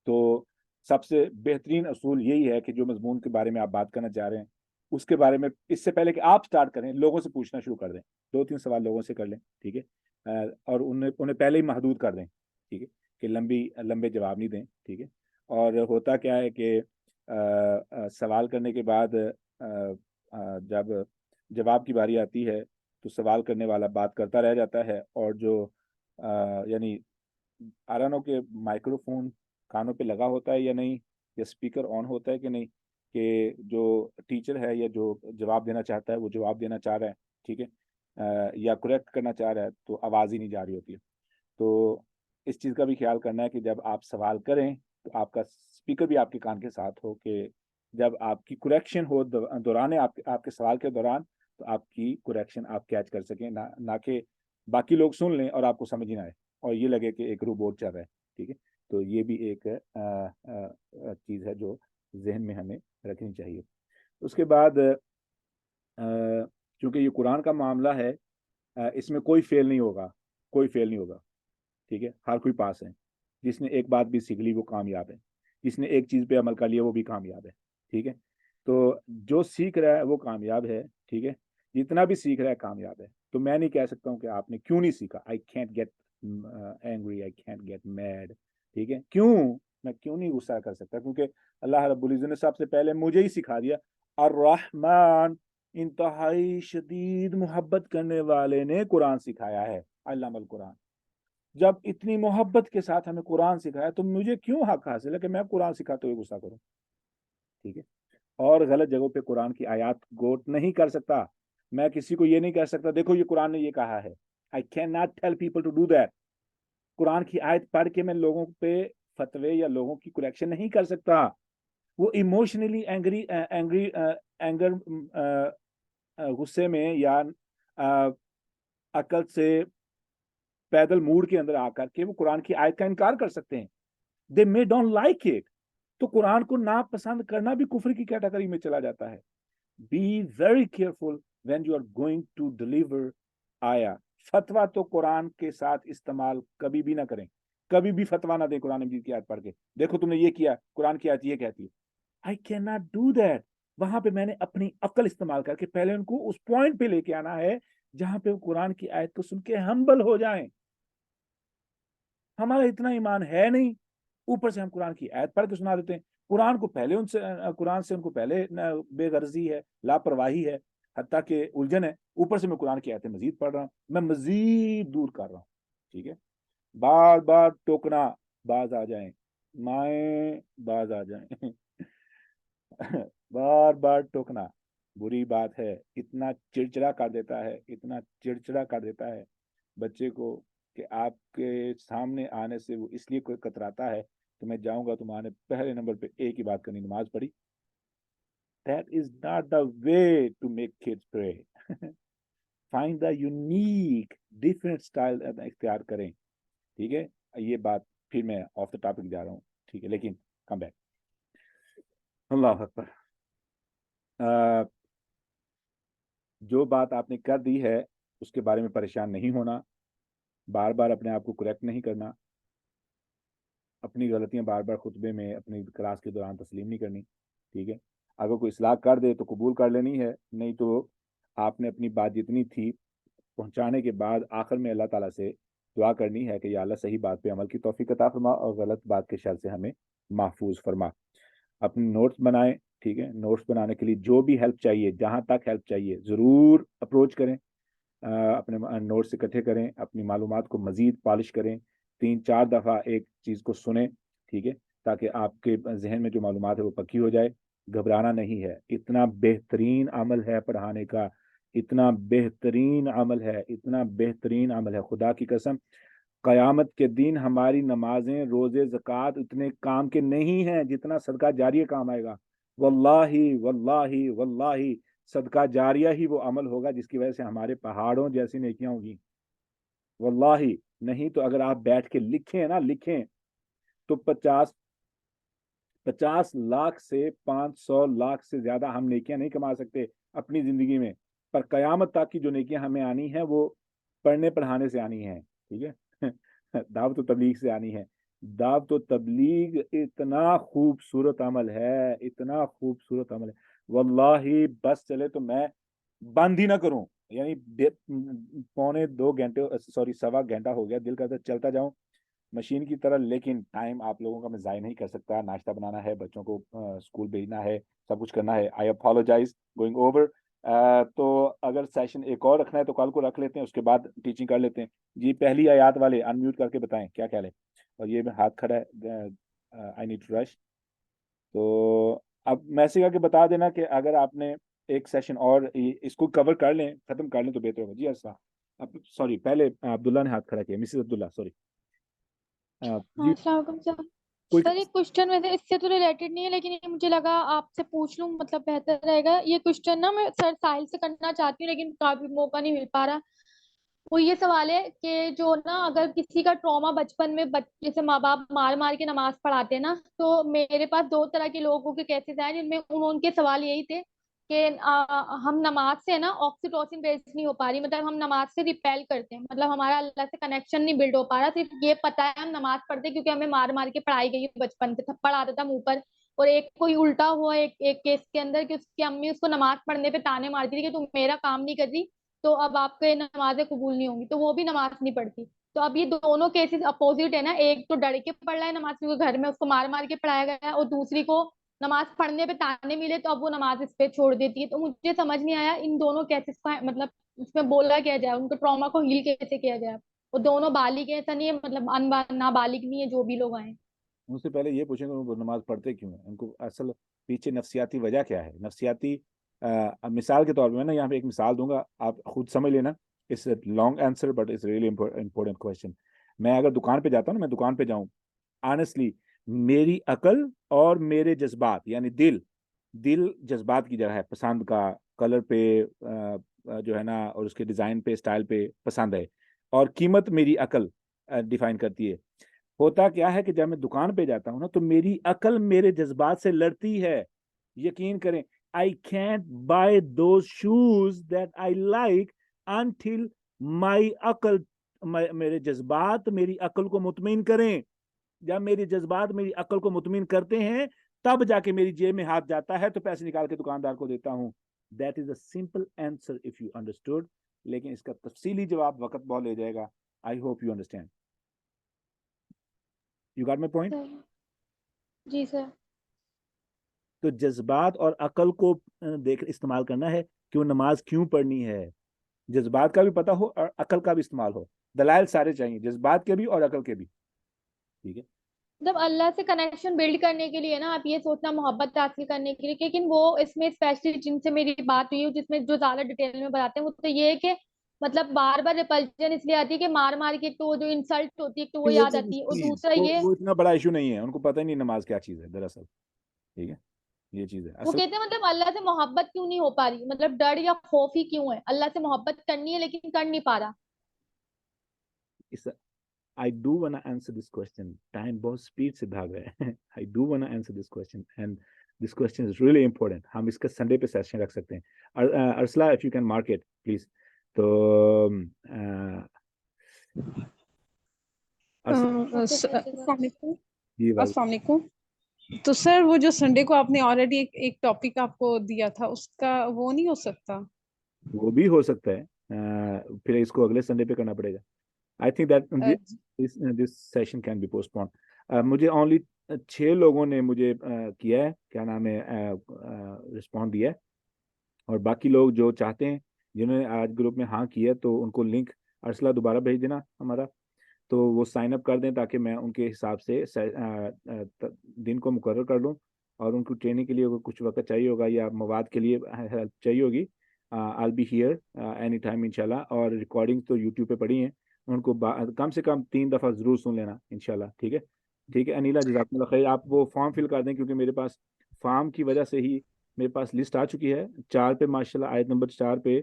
تو سب سے بہترین اصول یہی ہے کہ جو مضمون کے بارے میں آپ بات کرنا چاہ رہے ہیں اس کے بارے میں اس سے پہلے کہ آپ سٹارٹ کریں لوگوں سے پوچھنا شروع کر دیں. 2-3 سوال لوگوں سے کر لیں، ٹھیک ہے. اور انہیں پہلے ہی محدود کر دیں، ٹھیک ہے، کہ لمبے جواب نہیں دیں، ٹھیک ہے. اور ہوتا کیا ہے کہ سوال کرنے کے بعد جب جواب کی باری آتی ہے تو سوال کرنے والا بات کرتا رہ جاتا ہے، اور جو یعنی آرانو کے مائکرو فون کانوں پہ لگا ہوتا ہے یا نہیں، یا اسپیکر آن ہوتا ہے کہ نہیں، کہ جو ٹیچر ہے یا جو جواب دینا چاہتا ہے وہ جواب دینا چاہ رہا ہے، ٹھیک ہے، یا کریکٹ کرنا چاہ رہا ہے تو آواز ہی نہیں جا رہی ہوتی ہے. تو اس چیز کا بھی خیال کرنا ہے کہ جب آپ سوال کریں تو آپ کا اسپیکر بھی آپ کے کان کے ساتھ ہو، کہ جب آپ کی کریکشن ہو دوران آپ کے سوال کے دوران تو آپ کی کریکشن آپ کیچ کر سکیں، نہ کہ باقی لوگ سن لیں اور آپ کو سمجھ نہ آئے اور یہ لگے کہ ایک روبوٹ چل رہا ہے، ٹھیک ہے. تو یہ بھی ایک چیز ہے جو ذہن میں ہمیں رکھنی چاہیے. اس کے بعد چونکہ یہ قرآن کا معاملہ ہے، اس میں کوئی فیل نہیں ہوگا، ٹھیک ہے. ہر کوئی پاس ہے. جس نے ایک بات بھی سیکھ لی وہ کامیاب ہے، جس نے ایک چیز پہ عمل کر لیا وہ بھی کامیاب ہے، ٹھیک ہے. تو جو سیکھ رہا ہے وہ کامیاب ہے، ٹھیک ہے. جتنا بھی سیکھ رہا ہے کامیاب ہے. تو میں نہیں کہہ سکتا ہوں کہ آپ نے کیوں نہیں سیکھا. I can't get angry, I can't get mad، ٹھیک ہے. میں کیوں نہیں غصہ کر سکتا؟ کیونکہ اللہ رب العزت نے سب سے پہلے مجھے ہی سکھا دیا. الرحمن، انتہائی شدید محبت کرنے والے نے قرآن سکھایا ہے. علم القرآن. جب اتنی محبت کے ساتھ ہمیں قرآن سکھایا تو مجھے کیوں حق حاصل ہے کہ میں قرآن سکھاتے ہوئے غصہ کروں، ٹھیک ہے. اور غلط جگہوں پہ قرآن کی آیات گوٹ نہیں کر سکتا. میں کسی کو یہ نہیں کہہ سکتا دیکھو یہ قرآن نے یہ کہا ہے. I cannot tell people to do that. قرآن کی آیت پڑھ کے میں لوگوں پہ فتوے یا لوگوں کی کریکشن نہیں کر سکتا. وہ ایموشنلی اینگر غصے میں یا عقل سے پیدل موڈ کے اندر آ کر کے وہ قرآن کی آیت کا انکار کر سکتے ہیں. They may don't like it. تو قرآن کو ناپسند کرنا بھی کفر کی کیٹیگری میں چلا جاتا ہے. Be very careful when you are going to deliver آیا. فتویٰ تو قرآن کے ساتھ استعمال کبھی بھی نہ کریں. کبھی بھی فتویٰ نہ دیں قرآن مجید کی آیت پڑھ کے. دیکھو تم نے یہ کیا، قرآن کی آیت یہ کہتی ہے. I cannot do that. وہاں پہ میں نے اپنی عقل استعمال کر کے پہلے ان کو اس پوائنٹ پہ لے کے آنا ہے جہاں پہ وہ قرآن کی آیت کو سن کے ہمبل ہو جائیں. ہمارا اتنا ایمان ہے نہیں، اوپر سے ہم قرآن کی آیت پڑھ کے سنا دیتے ہیں. قرآن کو پہلے ان سے قرآن سے ان کو پہلے بے غرضی ہے, لاپرواہی ہے, حتیٰ کہ الجھن ہے, اوپر سے میں قرآن کی آیتیں مزید پڑھ رہا ہوں, میں مزید دور کر رہا ہوں. ٹھیک ہے, بار بار ٹوکنا, باز آ جائیں مائیں, باز آ جائیں بار بار ٹوکنا بری بات ہے, اتنا چڑچڑا کر دیتا ہے, اتنا چڑچڑا کر دیتا ہے بچے کو کہ آپ کے سامنے آنے سے وہ اس لیے کوئی کتراتا ہے کہ میں جاؤں گا تمہارے پہلے نمبر پہ ایک ہی بات کرنی, نماز پڑھی. That is not the way to make kids pray. Find the unique different style اختیار کریں. ٹھیک ہے, یہ بات پھر میں آف دا ٹاپک جا رہا ہوں. ٹھیک ہے, لیکن کم بیک. اللہ اکبر. جو بات آپ نے کر دی ہے اس کے بارے میں پریشان نہیں ہونا, بار بار اپنے آپ کو کریکٹ نہیں کرنا, اپنی غلطیاں بار بار خطبے میں اپنی کلاس کے دوران تسلیم نہیں کرنی. ٹھیک ہے, اگر کوئی اصلاح کر دے تو قبول کر لینی ہے, نہیں تو آپ نے اپنی بات جتنی تھی پہنچانے کے بعد آخر میں اللہ تعالیٰ سے دعا کرنی ہے کہ یا اللہ صحیح بات پہ عمل کی توفیق عطا فرما اور غلط بات کے شر سے ہمیں محفوظ فرما. اپنے نوٹس بنائیں. ٹھیک ہے, نوٹس بنانے کے لیے جو بھی ہیلپ چاہیے, جہاں تک ہیلپ چاہیے ضرور اپروچ کریں, اپنے نوٹس اکٹھے کریں, اپنی معلومات کو مزید پالش کریں, 3-4 دفعہ ایک چیز کو سنیں. ٹھیک ہے, تاکہ آپ کے ذہن میں جو معلومات ہے وہ پکی ہو جائے. گھبرانا نہیں ہے, اتنا بہترین عمل ہے پڑھانے کا, اتنا بہترین عمل ہے, اتنا بہترین عمل ہے, خدا کی قسم. قیامت کے دن ہماری نمازیں, روزے, زکوٰۃ اتنے کام کے نہیں ہیں جتنا صدقہ جاریہ کام آئے گا. واللہ واللہ واللہ صدقہ جاریہ ہی وہ عمل ہوگا جس کی وجہ سے ہمارے پہاڑوں جیسی نیکیاں ہوگی. واللہ نہیں تو اگر آپ بیٹھ کے لکھیں تو 50 لاکھ سے 500 لاکھ سے زیادہ ہم نیکیاں نہیں کما سکتے اپنی زندگی میں, پر قیامت تک کی جو نیکیاں ہمیں آنی ہیں وہ پڑھنے پڑھانے سے آنی ہیں. ٹھیک ہے, دعوت و تبلیغ سے آنی ہے. دعوت و تبلیغ اتنا خوبصورت عمل ہے, اتنا خوبصورت عمل ہے. واللہ بس چلے تو میں بند ہی نہ کروں, یعنی 1.25 گھنٹے سوا گھنٹہ ہو گیا, دل کرتا چلتا جاؤں مشین کی طرح, لیکن ٹائم آپ لوگوں کا میں ضائع نہیں کر سکتا. ناشتہ بنانا ہے, بچوں کو اسکول بھیجنا ہے, سب کچھ کرنا ہے. آئی اپالوجائز گوئنگ اوور. تو اگر سیشن ایک اور رکھنا ہے تو کل کو رکھ لیتے ہیں, اس کے بعد ٹیچنگ کر لیتے ہیں. جی پہلی آیات والے انمیوٹ کر کے بتائیں کیا خیال ہے. اور یہ میں ہاتھ کھڑا ہے, آئی نیڈ ٹو رش. تو اب میسج کر کے بتا دینا کہ اگر آپ نے ایک سیشن اور اس کو کور کر لیں, ختم کر لیں تو بہتر ہوگا. جی اب سوری, پہلے عبداللہ نے ہاتھ کھڑا کیا, مسز عبداللہ, سوری. جی
السلام علیکم سر.
کوئی
سر یہ کوشچن ویسے اس سے تو ریلیٹڈ نہیں ہے, لیکن یہ مجھے لگا آپ سے پوچھ لوں, مطلب بہتر رہے گا. یہ کوشچن نا میں سر ساحل سے کرنا چاہتی ہوں لیکن کافی موقع نہیں مل پا رہا. وہ یہ سوال ہے کہ جو نا اگر کسی کا ٹراما بچپن میں جیسے ماں باپ مار مار کے نماز پڑھاتے ہیں نا, تو میرے پاس 2 طرح کے لوگوں کے کیسز آئے جن میں ان کے سوال یہی تھے کہ ہم نماز سے نا آکسیٹوسن ریز نہیں ہو پا رہی, مطلب ہم نماز سے ریپیل کرتے ہیں, مطلب ہمارا اللہ سے کنیکشن نہیں بلڈ ہو پا رہا. صرف یہ پتا ہے ہم نماز پڑھتے کیونکہ ہمیں مار مار کے پڑھائی گئی بچپن سے, تھپڑ آتا تھا منہ پر. اور ایک کوئی الٹا ہوا ایک کیس کے اندر کہ اس کی امی اس کو نماز پڑھنے پہ تانے مارتی تھی کہ تم میرا کام نہیں کر رہی تو اب آپ کے نمازیں قبول نہیں ہوں گی, تو وہ بھی نماز نہیں پڑھتی. تو اب یہ دونوں کیسز اپوزٹ ہے نا, ایک تو ڈر کے پڑھ رہا ہے نماز کیونکہ گھر میں اس کو مار مار کے پڑھایا گیا ہے, اور دوسری کو نماز پڑھنے پہ تانے ملے تو اب وہ نماز اس پہ چھوڑ دیتی ہے. تو مجھے سمجھ نہیں آیا ان دونوں کیسز کا مطلب اس میں بولا کیا جائے, ان کے ٹراما کو ہیل کیسے کیا جائے. وہ دونوں بالغ ہیں, ایسا نہیں ہے مطلب نابالغ نہیں ہے جو بھی لوگ آئے.
ان سے پہلے یہ پوچھیں کہ وہ نماز پڑھتے کیوں ہیں, ان کو اصل پیچھے نفسیاتی وجہ کیا ہے. نفسیاتی مثال کے طور پہ میں نا یہاں پہ ایک مثال دوں گا, آپ خود سمجھ لینا. It's a long answer but it's really important question. میں اگر دکان پہ جاتا ہوں نا, میں دکان پہ جاؤں, آنیسٹلی میری عقل اور میرے جذبات, یعنی دل جذبات کی جگہ ہے, پسند کا, کلر پہ جو ہے نا, اور اس کے ڈیزائن پہ, اسٹائل پہ پسند ہے, اور قیمت میری عقل ڈیفائن کرتی ہے. ہوتا کیا ہے کہ جب میں دکان پہ جاتا ہوں نا تو میری عقل میرے جذبات سے لڑتی ہے. یقین کریں, I can't buy those shoes that I like until my عقل, میرے جذبات میری عقل کو مطمئن کریں. جب میری جذبات میری عقل کو مطمئن کرتے ہیں تب جا کے میری جیب میں ہاتھ جاتا ہے تو پیسے نکال کے دکاندار کو دیتا ہوں. That is a simple answer if you understood. لیکن اس کا تفصیلی جواب وقت بہت لے جائے گا. I hope you understand. You got my point?
جی سر.
تو جذبات اور عقل کو دیکھ استعمال کرنا ہے کہ وہ نماز کیوں پڑھنی ہے. جذبات کا بھی پتہ ہو اور عقل کا بھی استعمال ہو. دلائل سارے چاہیے, جذبات کے بھی اور عقل کے بھی. ٹھیک ہے,
جب اللہ سے کنیکشن بلڈ کرنے کے لیے نا آپ یہ سوچنا محبت حاصل کرنے کے لیے, لیکن وہ اس میں اسپیشلی جن سے میری بات ہوئی ہے جس میں جو زیادہ ڈیٹیل میں بتاتے ہیں وہ تو یہ ہے کہ مطلب بار بار ریپلجن اس لیے آتی ہے کہ مار مار کے تو جو انسلٹ ہوتی ہے تو وہ یاد آتی ہے, اور دوسرا یہ
وہ اتنا بڑا ایشو نہیں ہے, ان کو پتہ ہی نہیں نماز کیا چیز ہے دراصل. ٹھیک ہے, یہ چیز ہے
وہ
اصل.
کہتے ہیں مطلب اللہ سے محبت کیوں نہیں ہو پا رہی, مطلب ڈر یا خوف ہی کیوں ہے, اللہ سے محبت کرنی ہے لیکن کر نہیں پا رہا.
I do want to answer this question. Time بہت speed سے بھاگ رہے ہیں. I do want to answer this question and this question is really important. ہم اس کا سنڈے پہ سیشن رکھ سکتے ہیں. Ursula if you can mark it please. تو
السلام علیکم.
جی
السلام علیکم. تو سر وہ جو سنڈے کو آپ نے آلریڈی ایک ٹاپک آپ کو دیا تھا اس کا وہ نہیں ہو سکتا؟
وہ بھی ہو سکتا ہے, پھر اس کو اگلے سنڈے پہ کرنا پڑے گا. I think that this session can be postponed. مجھے only 6 لوگوں نے مجھے کیا ہے, کیا نام ہے, رسپونڈ دیا ہے, اور باقی لوگ جو چاہتے ہیں جنہوں نے آج گروپ میں ہاں کیا تو ان کو لنک ارسلہ دوبارہ بھیج دینا ہمارا, تو وہ سائن اپ کر دیں تاکہ میں ان کے حساب سے دن کو مقرر کر لوں, اور ان کو ٹریننگ کے لیے اگر کچھ وقت چاہیے ہوگا یا مواد کے لیے ہیلپ چاہیے ہوگی, I'll be here anytime انشاءاللہ. اور ریکارڈنگ تو یوٹیوب پہ پڑی ہیں, ان کو کم سے کم 3 دفعہ ضرور سن لینا انشاءاللہ. ٹھیک ہے, ٹھیک ہے انیلا, جزاک اللہ خیر. آپ وہ فارم فل کر دیں کیونکہ میرے پاس فارم کی وجہ سے ہی میرے پاس لسٹ آ چکی ہے. 4 پہ ماشاءاللہ, آیت نمبر 4 پہ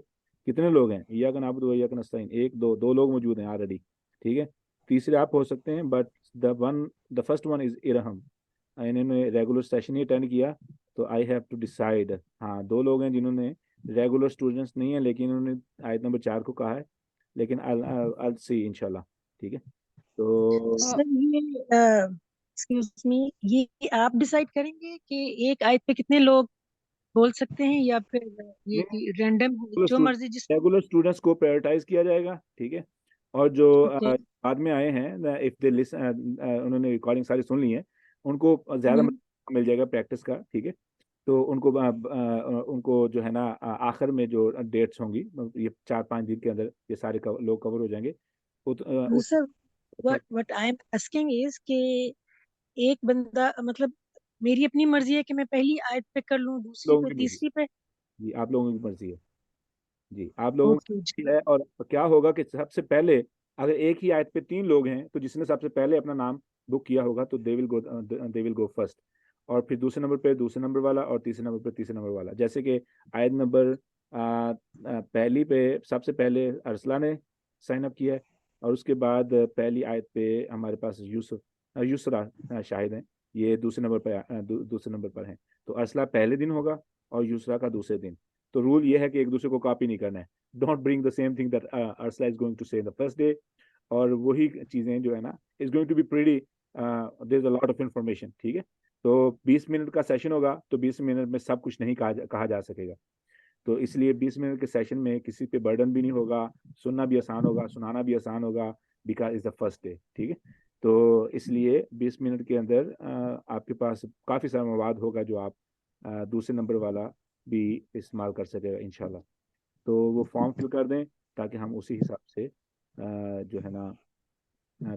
کتنے لوگ ہیں؟ ایاک نعبد و ایاک نستعین, 1 2 لوگ موجود ہیں آلریڈی. ٹھیک ہے, تیسرے آپ ہو سکتے ہیں, but the first one is ارحم. انہوں نے ریگولر سیشن ہی اٹینڈ کیا, تو آئی ہیو ٹو ڈیسائڈ. ہاں 2 لوگ ہیں جنہوں نے ریگولر اسٹوڈنٹس نہیں ہیں لیکن انہوں نے آیت نمبر 4 کو کہا ہے, لیکن I'll see انشاءاللہ. ٹھیک ہے, تو
سر یہ ایکسکیوز می, یہ آپ ڈیسائیڈ کریں گے کہ ایک آیت پہ کتنے لوگ بول سکتے ہیں یا پھر یہ رینڈم جو مرضی جس
ریگولر اسٹوڈنٹس کو پرائرٹائز کیا جائے گا. ٹھیک ہے, اور جو بعد میں آئے ہیں if they listen, انہوں نے ریکارڈنگ ساری سن لی ہیں, ان کو زیادہ مل جائے گا پریکٹس کا. ٹھیک ہے, تو ان کو جو ہے نا آخر میں جو ڈیٹس ہوں گی یہ 4-5 دن کے اندر یہ سارے لوگ کور ہو جائیں گے.
سر what I'm asking is کہ ایک بندہ, مطلب میری اپنی مرضی ہے کہ میں پہلی آیت پہ کر لوں, دوسری پہ, تیسری پہ.
جی آپ لوگوں کی مرضی ہے. جی آپ لوگوں کی ہے. اور کیا ہوگا کہ سب سے پہلے اگر ایک ہی آیت پہ 3 لوگ ہیں تو جس نے سب سے پہلے اپنا نام بک کیا ہوگا تو they will go first, اور پھر دوسرے نمبر پہ دوسرے نمبر والا, اور تیسرے نمبر پہ تیسرے نمبر والا. جیسے کہ آیت نمبر پہلی پہ سب سے پہلے ارسلہ نے سائن اپ کیا ہے, اور اس کے بعد پہلی آیت پہ ہمارے پاس یسرا شاہد ہیں, یہ دوسرے نمبر پر ہیں. تو ارسلہ پہلے دن ہوگا اور یسرا کا دوسرے دن. تو رول یہ ہے کہ ایک دوسرے کو کاپی نہیں کرنا ہے. Don't bring the same thing that Arsala is going to say the first day, اور وہی چیزیں جو ہے نا is going to be pretty, there is a lot of information. ٹھیک ہے, تو 20 منٹ کا سیشن ہوگا تو 20 منٹ میں سب کچھ نہیں کہا جا سکے گا. تو اس لیے 20 منٹ کے سیشن میں کسی پہ برڈن بھی نہیں ہوگا, سننا بھی آسان ہوگا, سنانا بھی آسان ہوگا, because is the first day. ٹھیک ہے, تو اس لیے 20 منٹ کے اندر آپ کے پاس کافی سارا مواد ہوگا جو آپ دوسرے نمبر والا بھی استعمال کر سکے گا انشاءاللہ. تو وہ فارم فل کر دیں تاکہ ہم اسی حساب سے جو ہے نا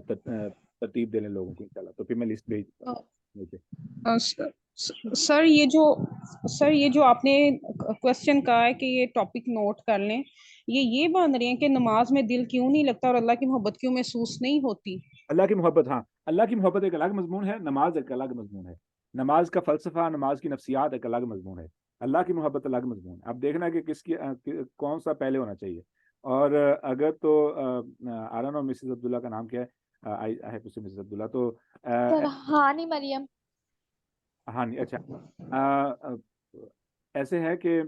ترتیب دے لیں لوگوں کو انشاءاللہ. تو پھر میں لسٹ بھیج دوں گا.
سر یہ جو آپ نے کوشچن کہا ہے کہ یہ ٹاپک نوٹ کر لیں, یہ بن رہی ہیں کہ نماز میں دل کیوں نہیں لگتا اور اللہ کی محبت کیوں محسوس نہیں ہوتی؟
اللہ کی محبت, ہاں اللہ کی محبت ایک الگ مضمون ہے, نماز ایک الگ مضمون ہے. نماز کا فلسفہ, نماز کی نفسیات ایک الگ مضمون ہے. اللہ کی محبت الگ مضمون ہے. اب دیکھنا کہ کس کی کون سا پہلے ہونا چاہیے. اور اگر تو آرن اور مسز عبداللہ کا نام کیا ہے, مسز عبداللہ, تو
ہانی مریم.
ہاں نہیں, اچھا ایسے ہے کہ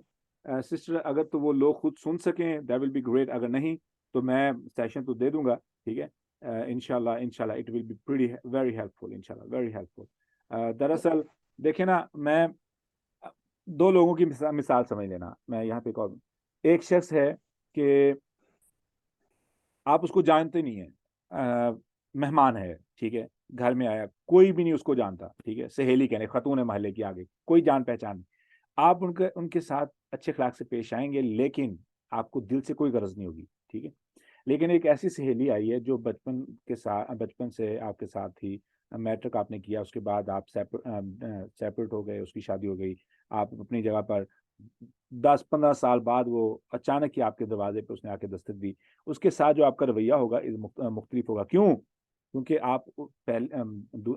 سسٹر اگر تو وہ لوگ خود سن سکیں دیٹ ول بی گریٹ, اگر نہیں تو میں سیشن تو دے دوں گا. ٹھیک ہے, انشاءاللہ it will be very helpful, انشاءاللہ ویری ہیلپ فل. دراصل دیکھیں نا, میں 2 لوگوں کی مثال سمجھ لینا. میں یہاں پہ ایک شخص ہے کہ آپ اس کو جانتے نہیں ہیں, مہمان ہے, ٹھیک ہے, گھر میں آیا, کوئی بھی نہیں اس کو جانتا, ٹھیک ہے, سہیلی کہنے, خاتون محلے کی آگے, کوئی جان پہچان نہیں, آپ ان کے ساتھ اچھے اخلاق سے پیش آئیں گے, لیکن آپ کو دل سے کوئی غرض نہیں ہوگی, ٹھیک ہے. لیکن ایک ایسی سہیلی آئی ہے جو بچپن سے آپ کے ساتھ تھی, میٹرک آپ نے کیا, اس کے بعد آپ سیپریٹ ہو گئے, اس کی شادی ہو گئی, آپ اپنی جگہ پر 10-15 سال بعد وہ اچانک ہی آپ کے دروازے پہ اس نے آ کے دستک دی, اس کے ساتھ جو آپ کا رویہ ہوگا مختلف ہوگا. کیوں؟ کیونکہ آپ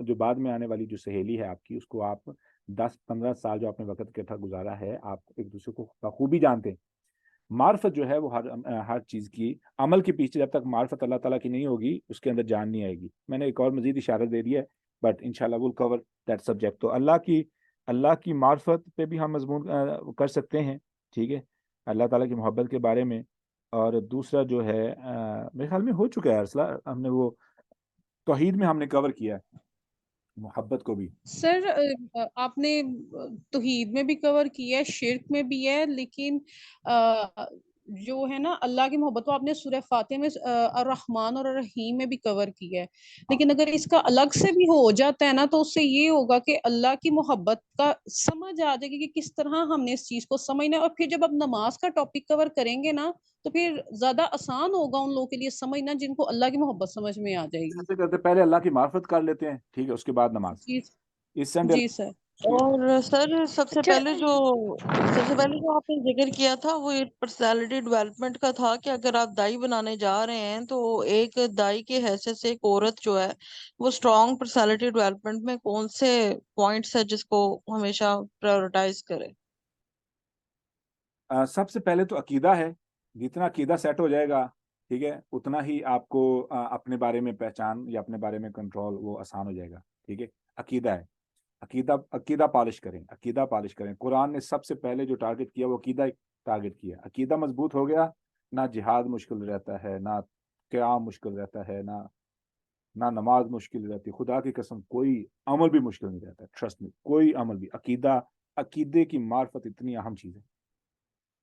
جو بعد میں آنے والی جو سہیلی ہے آپ کی, اس کو آپ 10-15 سال جو آپ نے وقت اکٹھا گزارا ہے, آپ ایک دوسرے کو بخوبی جانتے ہیں. معرفت جو ہے وہ ہر چیز کی, عمل کے پیچھے جب تک معرفت اللہ تعالیٰ کی نہیں ہوگی, اس کے اندر جان نہیں آئے گی. میں نے ایک اور مزید اشارہ دے دیا ہے, بٹ انشاءاللہ we'll cover that subject. تو اللہ کی معرفت پہ بھی ہم مضمون کر سکتے ہیں, ٹھیک ہے, اللہ تعالیٰ کی محبت کے بارے میں. اور دوسرا جو ہے میرے خیال میں ہو چکا ہے ارسلہ, ہم نے وہ توحید میں ہم نے کور کیا ہے محبت کو بھی.
سر آپ نے توحید میں بھی کور کیا ہے, شرک میں بھی ہے, لیکن جو ہے نا اللہ کی محبت کو آپ نے سورہ فاتحہ میں الرحمن اور الرحیم میں بھی کور کیا ہے. لیکن اگر اس کا الگ سے بھی ہو جاتا ہے نا, تو اس سے یہ ہوگا کہ اللہ کی محبت کا سمجھ آ جائے گی کہ کس طرح ہم نے اس چیز کو سمجھنا ہے. اور پھر جب آپ نماز کا ٹاپک کور کریں گے نا, تو پھر زیادہ آسان ہوگا ان لوگوں کے لیے سمجھنا جن کو اللہ کی محبت سمجھ میں آ جائے گی.
ایسے کرتے پہلے اللہ کی معرفت کر لیتے ہیں, ٹھیک ہے, اس کے بعد نماز.
جی
اس سنڈے
جی سر.
اور سر سب سے
اچھا
پہلے جو آپ نے ذکر کیا تھا وہ پرسنالٹی ڈیولپمنٹ کا تھا کہ اگر آپ دائی بنانے جا رہے ہیں تو ایک دائی کے حیثیت سے ایک عورت جو ہے وہ اسٹرانگ پرسنالٹی ڈیولپمنٹ میں کون سے پوائنٹس ہے جس کو ہمیشہ پرائورٹائز کرے؟
سب سے پہلے تو عقیدہ ہے. جتنا عقیدہ سیٹ ہو جائے گا, ٹھیک ہے, اتنا ہی آپ کو اپنے بارے میں پہچان یا اپنے بارے میں کنٹرول وہ آسان ہو جائے گا, ٹھیک ہے. عقیدہ ہے, عقیدہ پالش کریں. قرآن نے سب سے پہلے جو ٹارگٹ کیا وہ عقیدہ ٹارگٹ کیا. عقیدہ مضبوط ہو گیا, نہ جہاد مشکل رہتا ہے, نہ قیام مشکل رہتا ہے, نہ نماز مشکل رہتی. خدا کی قسم کوئی عمل بھی مشکل نہیں رہتا, ٹرسٹ میں, کوئی عمل بھی. عقیدے کی معرفت اتنی اہم چیز ہے,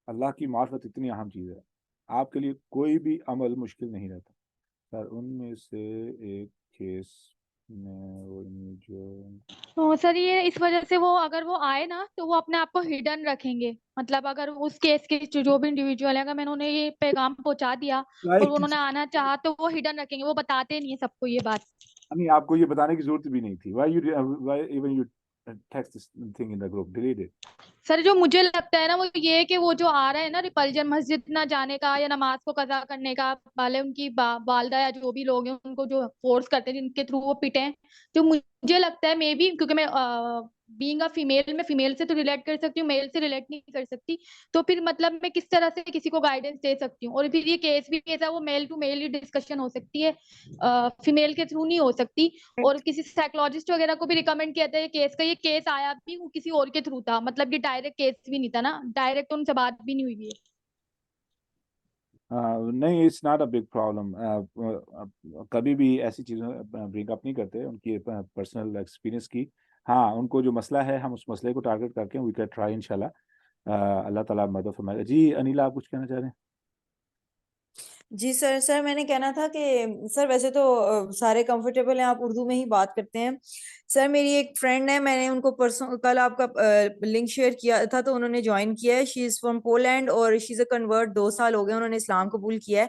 اللہ کی معرفت اتنی اہم چیز ہے, آپ کے لیے کوئی بھی عمل مشکل نہیں رہتا. سر ان میں سے ایک کیس
سر یہ اس وجہ سے وہ اگر وہ آئے نا تو وہ اپنے آپ کو ہڈن رکھیں گے. مطلب اگر اس کیس کے جو بھی انڈیویجول ہے, اگر میں انہیں یہ پیغام پہنچا دیا اور انہوں نے آنا چاہا تو وہ ہڈن رکھیں گے, وہ بتاتے نہیں ہیں سب کو یہ بات.
نہیں, آپ کو یہ بتانے کی ضرورت بھی نہیں تھی. why even you text this thing in the group, delete it.
سر جو مجھے لگتا ہے نا وہ یہ کہ وہ جو آ رہا ہے نا ریپلجن مسجد نہ جانے کا یا نماز کو قضا کرنے کا, والے ان کی والدہ یا جو بھی لوگ ہیں ان کو جو فورس کرتے ہیں جن کے تھرو وہ پٹیں, جو مجھے لگتا ہے مے بی کیونکہ میں بینگ اے فیمیل, میں فیمیل سے تو ریلیٹ کر سکتی ہوں, میل سے ریلیٹ نہیں کر سکتی. تو پھر مطلب میں کس طرح سے کسی کو گائیڈنس دے سکتی ہوں. اور پھر یہ کیس بھی کیسا وہ میل ٹو میل ہی ڈسکشن ہو سکتی ہے, فیمیل کے تھرو نہیں ہو سکتی. اور کسی سائیکولوجسٹ وغیرہ کو بھی ریکمینڈ کیا تھا یہ کیس کا, یہ کیس آیا بھی وہ کسی اور کے تھرو تھا, مطلب یہ ڈائریکٹ کیس بھی نہیں تھا نا, ڈائریکٹ ان سے بات بھی نہیں ہوئی ہے.
نہیں, it's not a big problem. کبھی بھی ایسی چیزیں برنگ اپ نہیں کرتے, ان کی پرسنل ایکسپیرینس کی. ہاں, ان کو جو مسئلہ ہے ہم اس مسئلے کو ٹارگٹ کر کے وی کین ٹرائی انشاءاللہ. اللہ تعالیٰ مدد فرمائے. جی انیلا, آپ کچھ کہنا چاہ رہے ہیں؟
جی سر میں نے کہنا تھا کہ سر ویسے تو سارے کمفرٹیبل ہیں, آپ اردو میں ہی بات کرتے ہیں. سر میری ایک فرینڈ ہے, میں نے ان کو پرسوں کل آپ کا لنک شیئر کیا تھا تو انہوں نے جوائن کیا ہے. شی از فرام پولینڈ اور شی از اے کنورٹ, 2 سال ہو گئے انہوں نے اسلام قبول کیا ہے,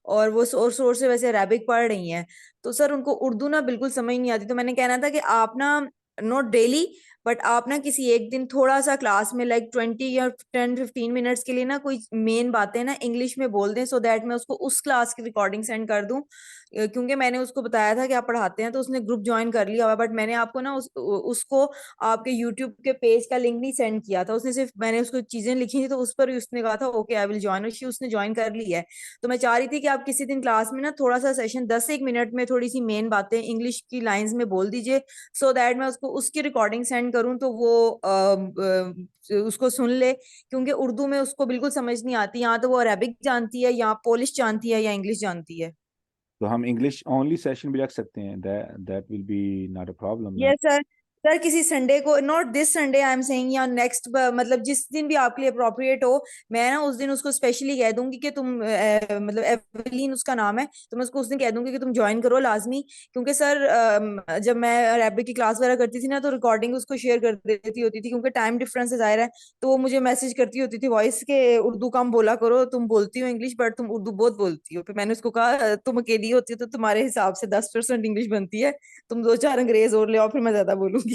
اور وہ سور سے ویسے عربک پڑھ رہی ہیں. تو سر ان کو اردو نا بالکل سمجھ نہیں آتی, تو میں نے کہنا تھا کہ آپ نا نوٹ ڈیلی بٹ آپ نا کسی ایک دن تھوڑا سا کلاس میں لائک 20 یا 10-15 منٹس کے لیے نا کوئی مین باتیں نا انگلش میں بول دیں, سو دیٹ میں اس کو اس کلاس کی ریکارڈنگ سینڈ کر دوں. کیونکہ میں نے اس کو بتایا تھا کہ آپ پڑھاتے ہیں تو اس نے گروپ جوائن کر لیا ہوا, بٹ میں نے آپ کو نا اس کو آپ کے یوٹیوب کے پیج کا لنک نہیں سینڈ کیا تھا. اس نے صرف میں نے اس کو چیزیں لکھی تھی تو اس پر اس نے کہا تھا اوکے آئی ول جوائن, اور اس نے جوائن کر لی ہے. تو میں چاہ رہی تھی کہ آپ کسی دن کلاس میں نا تھوڑا سا سیشن 10-1 منٹ میں تھوڑی سی مین باتیں انگلش کی لائنز میں بول دیجیے, سو دیٹ میں اس کو اس کی ریکارڈنگ سینڈ کروں تو وہ اس کو سن لے, کیونکہ اردو میں اس کو بالکل سمجھ نہیں آتی. یہاں تو وہ عربک جانتی ہے, یا پولش جانتی ہے, یا انگلش جانتی ہے.
تو ہم انگلش اونلی سیشن بھی رکھ سکتے ہیں, that will be not a problem.
یس سر, سر کسی سنڈے کو, not this Sunday I am seeing, یا نیکسٹ, مطلب جس دن بھی آپ کے لیے اپروپریٹ ہو, میں نا اس دن اس کو اسپیشلی کہہ دوں گی کہ تم, مطلب ایولین اس کا نام ہے, تو میں اس کو اس دن کہہ دوں گی کہ تم جوائن کرو لازمی. کیونکہ سر جب میں عربک کی کلاس وغیرہ کرتی تھی نا, تو ریکارڈنگ اس کو شیئر کر دیتی ہوتی تھی, کیونکہ ٹائم ڈفرینس ظاہر ہے, تو وہ مجھے میسج کرتی ہوتی تھی وائس کے, اردو کم بولا کرو, تم بولتی ہو انگلش بٹ تم اردو بہت بولتی ہو. پھر میں نے اس کو کہا تم اکیلی ہوتی ہو تو تمہارے حساب سے 10% انگلش بنتی ہے, تم 2-4 انگریز اور لے آؤ, پھر میں زیادہ بولوں گی.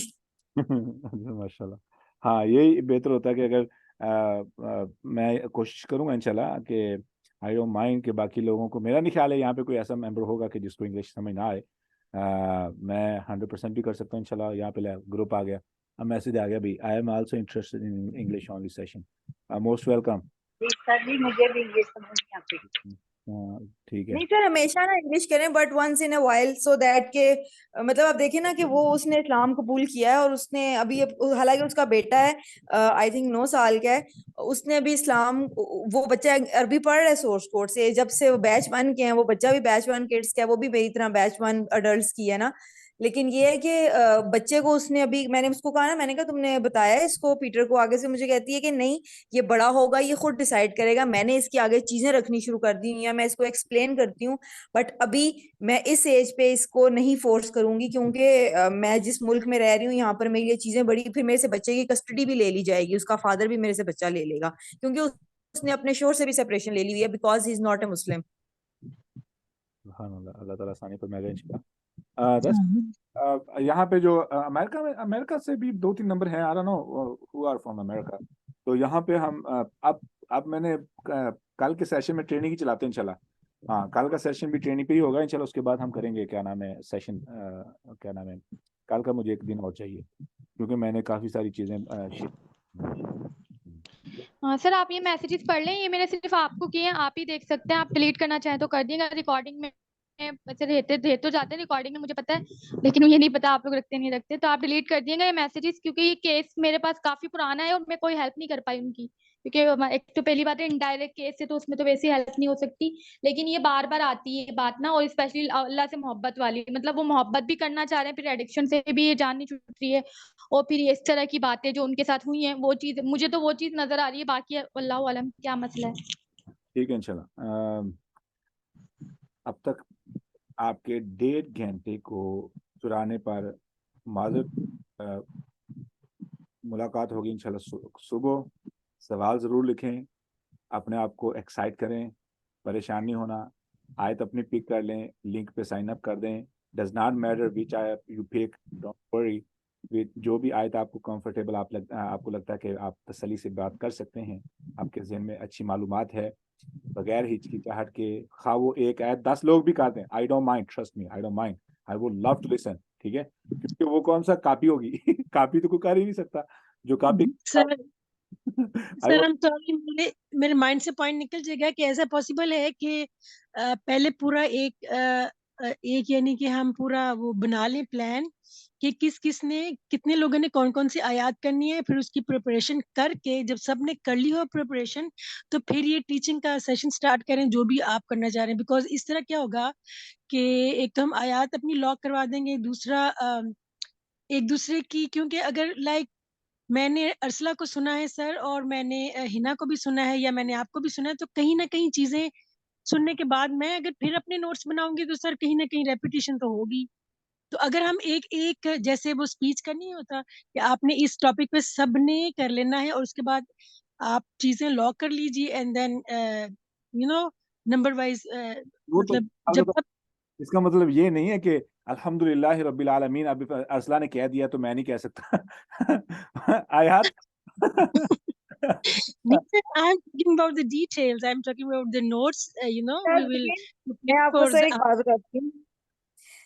ماشاء اللہ. ہاں یہی بہتر ہوتا ہے کہ اگر میں کوشش کروں گا انشاءاللہ کہ آئی ڈونٹ مائنڈ کہ باقی لوگوں کو, میرا نہیں خیال ہے یہاں پہ کوئی ایسا ممبر ہوگا کہ جس کو انگلش سمجھ نہ آئے. میں 100% بھی کر سکتا ہوں انشاءاللہ. یہاں پہ گروپ آ گیا, اب میسج آ گیا بھی I am also interested in English only session. Most welcome.
Sir ji مجھے بھی انگلش سمجھ نہیں آتی.
ٹھیک ہے.
نہیں سر ہمیشہ نا انگلش کریں, but once in a while, so that کہ مطلب آپ دیکھیں نا کہ وہ اس نے اسلام قبول کیا ہے, اور اس نے ابھی, حالانکہ اس کا بیٹا ہے آئی تھنک 9 سال کا ہے, اس نے ابھی اسلام, وہ بچہ عربی پڑھ رہا ہے سورس کوڈ سے, جب سے وہ بیچ 1 کے ہیں, وہ بچہ بھی بیچ 1 کڈس کا ہے, وہ بھی میری طرح بیچ 1 اڈلٹس کی ہے نا. لیکن یہ ہے کہ بچے کو اس نے ابھی, میں نے اس کو کہا نا, میں نے کہا تم نے بتایا اس کو پیٹر کو, آگے سے مجھے کہتی ہے کہ نہیں یہ بڑا ہوگا, یہ خود ڈیسائیڈ کرے گا, میں نے اس کی آگے چیزیں رکھنی شروع کر دی, یا میں اس کو ایکسپلین کرتی ہوں, بٹ ابھی میں اس ایج پہ اس کو نہیں فورس کروں گی, کیونکہ میں جس ملک میں رہ رہی ہوں یہاں پر میری یہ چیزیں بڑی, پھر میرے سے بچے کی کسٹڈی بھی لے لی جائے گی, اس کا فادر بھی میرے سے بچہ لے لے گا, کیونکہ اس نے اپنے شوہر سے بھی سیپریشن لے لی ہوئی ہے, because he is not a مسلم.
سبحان اللہ, اللہ تعالیٰ آسانی پر میں یہاں پہ جو امریکہ سے بھی 2-3 نمبر ہیں, I don't know who are from America. تو یہاں پہ ہم اب میں نے کل کے سیشن میں ٹریننگ ہی چلاتے ہیں انشاءاللہ. ہاں کل کا سیشن بھی ٹریننگ پہ ہی ہوگا انشاءاللہ. اس کے بعد ہم کریں گے کیا نام ہے سیشن, کیا نام ہے, کل کا مجھے 1 دن اور چاہیے, کیونکہ میں نے کافی ساری چیزیں
ہاں سر آپ یہ میسیجز پڑھ لیں, یہ میں نے صرف آپ کو کیے ہیں, آپ ہی دیکھ سکتے ہیں, آپ ڈیلیٹ کرنا چاہیں تو کر دیں گا. ریکارڈنگ میں ویسے رہتے تو جاتے ہیں ریکارڈنگ میں, مجھے پتا ہے, لیکن مجھے نہیں پتا آپ لوگ رکھتے نہیں رکھتے, تو آپ ڈیلیٹ کر دیے گا یہ میسیجز, کیونکہ یہ کیس میرے پاس کافی پرانا ہے اور میں کوئی ہیلپ نہیں کر پائی ان کی, کیونکہ ایک تو پہلی بات ہے انڈائریکٹ کیس ہے, تو اس میں تو ویسے ہیلپ نہیں ہو سکتی. لیکن یہ بار بار آتی ہے بات نا, اور اسپیشلی اللہ سے محبت والی, مطلب وہ محبت بھی کرنا چاہ رہے ہیں, پھر ایڈکشن سے بھی یہ جان نہیں چھوٹ رہی ہے, اور پھر اس طرح کی باتیں جو ان کے ساتھ ہوئی ہیں, وہ چیز مجھے تو وہ چیز نظر آ رہی ہے, باقی اللہ عالم کیا مسئلہ ہے.
ٹھیک ہے انشاءاللہ. اب تک آپ کے 1.5 گھنٹے کو چرانے پر معذرت, ملاقات ہوگی انشاءاللہ صبح. سوال ضرور لکھیں, اپنے آپ کو ایکسائٹ کریں, پریشان نہیں ہونا, آیت اپنی پک کر لیں, لنک پہ سائن اپ کر دیں. ڈز ناٹ میٹر وچ آیت یو پک, ڈونٹ وری, جو بھی آیت آپ کو کمفرٹیبل آپ کو لگتا ہے کہ آپ تسلی سے بات کر سکتے ہیں, آپ کے ذہن میں اچھی معلومات ہے, بغیر ہچکچاہٹ کے, خواہ وہ 1 آیت 10 لوگ بھی کہتے ہیں, I don't mind, trust me, I don't mind, I would love to listen. ٹھیک ہے, کیونکہ وہ کون سا کاپی ہوگی, کاپی تو کوئی کر ہی نہیں سکتا جو کاپی.
سر ہم سوری, میرے مائنڈ سے پوائنٹ نکل جائے گا کہ ایسا پاسبل ہے کہ پہلے پورا ایک یعنی کہ ہم پورا وہ بنا لیں پلان کہ کس نے کتنے لوگوں نے کون کون سی آیات کرنی ہے, پھر اس کی پریپریشن کر کے جب سب نے کر لی ہو پریپریشن, تو پھر یہ ٹیچنگ کا سیشن سٹارٹ کریں جو بھی آپ کرنا چاہ رہے ہیں. بیکاز اس طرح کیا ہوگا کہ ایک تو ہم آیات اپنی لاک کروا دیں گے, دوسرا ایک دوسرے کی, کیونکہ اگر لائک میں نے ارسلہ کو سنا ہے سر, اور میں نے ہنا کو بھی سنا ہے, یا میں نے آپ کو بھی سنا ہے, تو کہیں نہ کہیں چیزیں سننے کے بعد میں اگر پھر اپنے نوٹس بناؤں گی تو سر کہیں نہ کہیں ریپیٹیشن تو ہوگی. تو اگر ہم ایک جیسے وہ اسپیچ کا نہیں ہوتا کہ آپ نے اس ٹاپک پہ سب نے کر لینا ہے, اور اس کے بعد آپ چیزیں لاک کر لیجیے, اینڈ دین نمبر وائز, مطلب جب تک.
اس کا مطلب یہ نہیں ہے کہ الحمدللہ رب العالمین اب ارسلہ نے کہہ دیا تو میں نہیں کہہ سکتا. آیات
I'm talking about the details. I'm talking about the notes. We will.
میں آپ کو سر ایک بات بتاتی ہوں,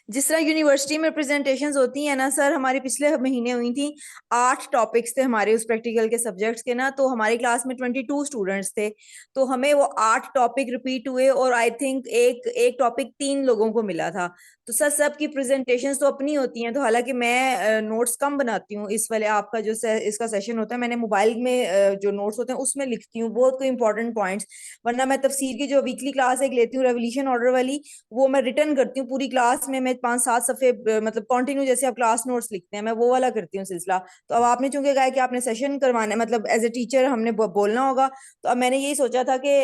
جس طرح یونیورسٹی میں پریزنٹیشنز ہوتی ہیں نا سر, ہماری پچھلے مہینے ہوئی تھیں, 8 ٹاپکس تھے ہمارے اس پریکٹیکل کے سبجیکٹس کے نا, تو ہماری کلاس میں 22 اسٹوڈنٹس تھے, تو ہمیں وہ 8 ٹاپک ریپیٹ ہوئے, اور آئی تھنک ایک ٹاپک 3 لوگوں کو ملا تھا. تو سر سب کی پریزنٹیشنز تو اپنی ہوتی ہیں, تو حالانکہ میں نوٹس کم بناتی ہوں, اس والے آپ کا جو اس کا سیشن ہوتا ہے, میں نے موبائل میں جو نوٹس ہوتے ہیں اس میں لکھتی ہوں بہت کوئی امپورٹنٹ پوائنٹس, ورنہ میں تفسیر کی جو ویکلی کلاس ایک لیتی ہوں ریولیوشن آرڈر والی, وہ میں ریٹرن کرتی ہوں پوری کلاس میں ایک 5-7 صفحے مطلب کنٹینیو جیسے آپ کلاس نوٹس لکھتے ہیں, میں وہ والا کرتی ہوں سلسلہ. تو اب آپ نے چونکہ کہا کہ آپ نے سیشن کروانا ہے, مطلب ایز اے ٹیچر ہم نے بولنا ہوگا, تو اب میں نے یہی سوچا تھا کہ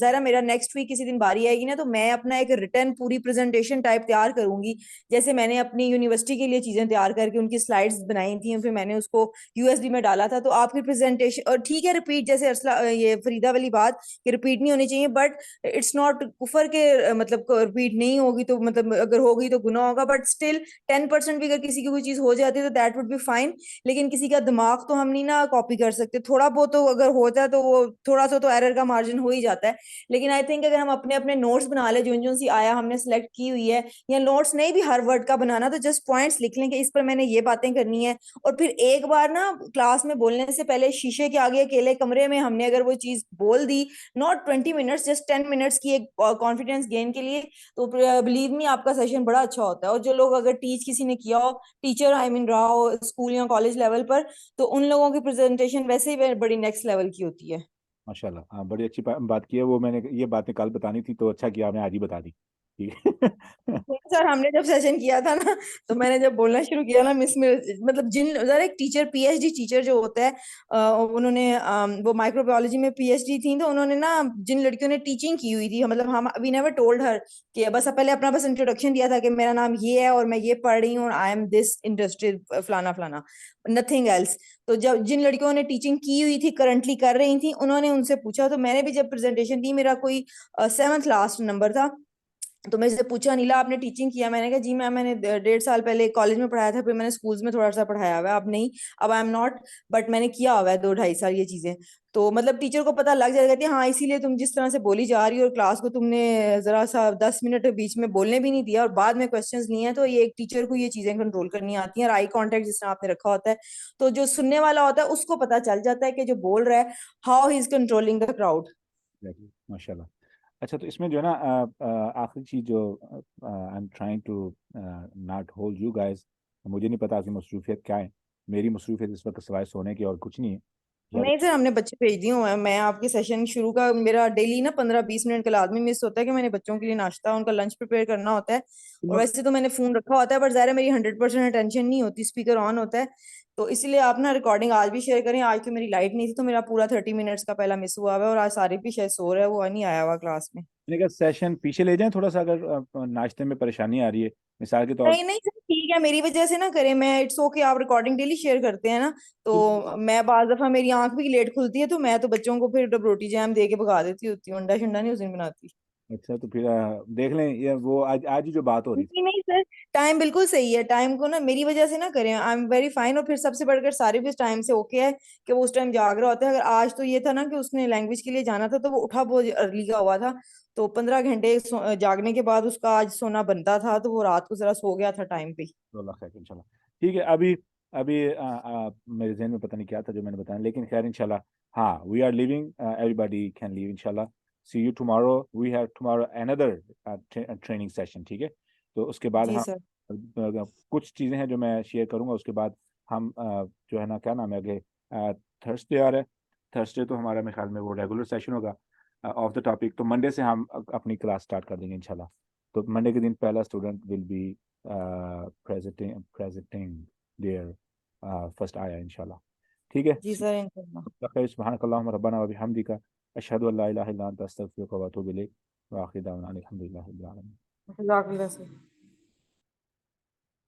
ذرا میرا نیکسٹ ویک کسی دن باری آئے گی نا, تو میں اپنا ایک ریٹرن پوری پریزنٹیشن ٹائپ تیار کروں گی, جیسے میں نے اپنی یونیورسٹی کے لیے چیزیں تیار کر کے ان کی سلائڈس بنائی تھیں, پھر میں نے اس کو USB میں ڈالا تھا. تو آپ کی پریزنٹیشن, اور ٹھیک ہے ریپیٹ, جیسے یہ فریدہ والی بات کہ ریپیٹ نہیں ہونی چاہیے, بٹ اٹس ناٹ کفر کے مطلب ریپیٹ نہیں ہوگی تو مطلب اگر ہوگی تو گناہ ہوگا, بٹ اسٹل 10% بھی اگر کسی کی کوئی چیز ہو جاتی ہے تو دیٹ وڈ بی فائن. لیکن کسی کا دماغ تو ہم نہیں نا کاپی کر سکتے, تھوڑا بہت تو اگر ہوتا ہے تو وہ تھوڑا سا تو ایرر کا مارجن ہو ہی جاتا ہے. لیکن آئی تھنک اگر ہم اپنے اپنے نوٹس بنا لیں, جو سی آیا ہم نے سلیکٹ کی ہوئی ہے, یا نوٹس نہیں بھی ہر ورڈ کا بنانا, تو جسٹ پوائنٹس لکھ لیں کہ اس پر میں نے یہ باتیں کرنی ہے. اور پھر ایک بار نا کلاس میں بولنے سے پہلے شیشے کے آگے اکیلے کمرے میں ہم نے اگر وہ چیز بول دی, ناٹ 20 منٹس, جسٹ 10 منٹس کی ایک کانفیڈینس گین کے لیے, تو بلیو می آپ کا سیشن بڑا اچھا ہوتا ہے. اور جو لوگ اگر ٹیچ کسی نے کیا ہو, ٹیچر آئی مین رہا ہو اسکول یا کالج لیول پر, تو ان لوگوں کی پریزنٹیشن ویسے ہی بڑی نیکسٹ لیول کی ہوتی ہے.
ماشاء اللہ, ہاں بڑی اچھی بات کی ہے. وہ میں نے یہ باتیں کل بتانی تھی, تو اچھا کیا آپ نے آج ہی بتا دی.
سر ہم نے جب سیشن کیا تھا نا, تو میں نے جب بولنا شروع کیا نا مطلب جن ذرا ایک ٹیچر PhD ٹیچر جو ہوتا ہے, انہوں نے وہ مائکرو بایولوجی میں PhD تھیں, تو انہوں نے نا جن لڑکیوں نے ٹیچنگ کی ہوئی تھی, مطلب ہم وی نیور ٹولڈ ہر کہ بس پہلے اپنا بس انٹروڈکشن دیا تھا کہ میرا نام یہ ہے اور میں یہ پڑھ رہی ہوں, آئی ایم دس انڈسٹری فلانا فلانا, نتھنگ ایلس. تو جب جن لڑکیوں نے ٹیچنگ کی ہوئی تھی, کرنٹلی کر رہی تھیں, انہوں نے ان سے پوچھا, تو میں نے بھی جب پریزنٹیشن دی, میرا کوئی 7th لاسٹ نمبر تھا, تو میں سے پوچھا, نیلا آپ نے ٹیچنگ کیا؟ میں نے کہا جی میم, میں نے 1.5 سال پہلے کالج میں پڑھایا تھا, پھر میں نے اسکولز میں تھوڑا سا پڑھایا ہوا ہے, اب نہیں, اب آئی ایم ناٹ, بٹ میں نے کیا ہوا ہے 2-2.5 سال یہ چیزیں. تو مطلب ٹیچر کو پتہ لگ جائے گا کہ ہاں اسی لیے تم جس طرح سے بولی جا رہی ہو, اور کلاس کو تم نے ذرا سا 10 منٹ بیچ میں بولنے بھی نہیں دیا اور بعد میں کوسچنز لیے ہیں, تو یہ ایک ٹیچر کو یہ چیزیں کنٹرول کرنی آتی ہیں. اور آئی کانٹیکٹ جس طرح آپ نے رکھا ہوتا ہے, تو جو سننے والا ہوتا ہے اس کو پتہ چل جاتا ہے کہ جو بول رہا ہے how he is controlling the crowd.
ماشاء اللہ. اچھا, تو اس میں جو ہے نا آخری چیز جو I am trying to not hold you guys, مجھے نہیں پتا آپ کی مصروفیت کیا ہے. میری مصروفیت اس وقت سوائے سونے کی اور کچھ نہیں ہے.
نہیں سر, ہم نے بچے بھیج دیے ہوئے ہیں. میں آپ کے سیشن شروع کا میرا ڈیلی نا 15-20 منٹ کا لازمی مس ہوتا ہے کہ میں نے بچوں کے لیے ناشتہ, ان کا لنچ پریپیئر کرنا ہوتا ہے. اور ویسے تو میں نے فون رکھا ہوتا ہے, بٹ ظاہر ہے میری 100% اٹینشن نہیں ہوتی, اسپیکر آن ہوتا ہے, تو اس لیے آپ نا ریکارڈنگ آج بھی شیئر کریں. آج تو میری لائٹ نہیں تھی, تو میرا پورا 30 منٹس کا پہلا مس ہوا ہوا ہے, اور آج سارے بھی شاید سو رہا ہے, وہ نہیں آیا ہوا کلاس میں.
سیشن پیچھے لے جائیں تھوڑا سا, اگر ناشتے میں پریشانی آ رہی ہے مثال کے طور.
نہیں نہیں سر ٹھیک ہے, میری وجہ سے نہ کریں, میں اٹس اوکے, آپ ریکارڈنگ ڈیلی شیئر کرتے ہیں نا, تو میں بعض دفعہ میری آنکھ بھی لیٹ کھلتی ہے, تو میں تو بچوں کو پھر روٹی جام دے کے بھگا دیتی ہوتی ہوں, انڈا شنڈا نہیں اس دن بناتی.
اچھا, تو پھر دیکھ لیں یہ وہ آج ہی جو بات ہو رہی تھی.
نہیں سر, ٹائم بالکل صحیح ہے, ٹائم کو نا میری وجہ سے نہ کریں, آئی ایم ویری فائن. اور پھر سب سے بڑھ کر سارے بھی اس ٹائم سے اوکے ہے کہ وہ اس ٹائم جاگ رہا ہوتا ہے. اگر آج تو یہ تھا نا کہ اس نے لینگویج کے لیے جانا تھا, تو وہ اٹھا بہت ارلی کا ہوا تھا, تو 15 گھنٹے جاگنے کے بعد اس کا آج سونا بنتا تھا, تو وہ رات کو ذرا سو گیا تھا ٹائم پہ.
اللہ خیر انشاءاللہ. ٹھیک ہے, ابھی میرے ذہن میں پتہ نہیں کیا تھا جو میں نے بتایا, لیکن خیر انشاءاللہ. ہاں, we are living, everybody can live انشاءاللہ. See you tomorrow. We have tomorrow another training session. ٹھیک ہے, تو اس کے بعد
جی سر,
ہم کچھ چیزیں ہیں جو میں شیئر کروں گا. اس کے بعد ہم جو ہے نا کیا نام ہے, آگے تھرسڈے آ رہا ہے. تھرسڈے تو ہمارا میرے خیال میں وہ ریگولر سیشن ہوگا آف دا ٹاپک. تو منڈے سے ہم اپنی کلاس اسٹارٹ کر دیں گے انشاءاللہ. تو منڈے کے دن پہلا student will be presenting their first آیا انشاءاللہ. ٹھیک ہے
جی سر انشاءاللہ.
سبحانک اللہم ربنا و بحمدک, اشہد ان لا الہ الا انت استغفرک و اتوب الیک, و آخر دعوانا الحمدللہ رب العالمین.
جزاک اللہ سر.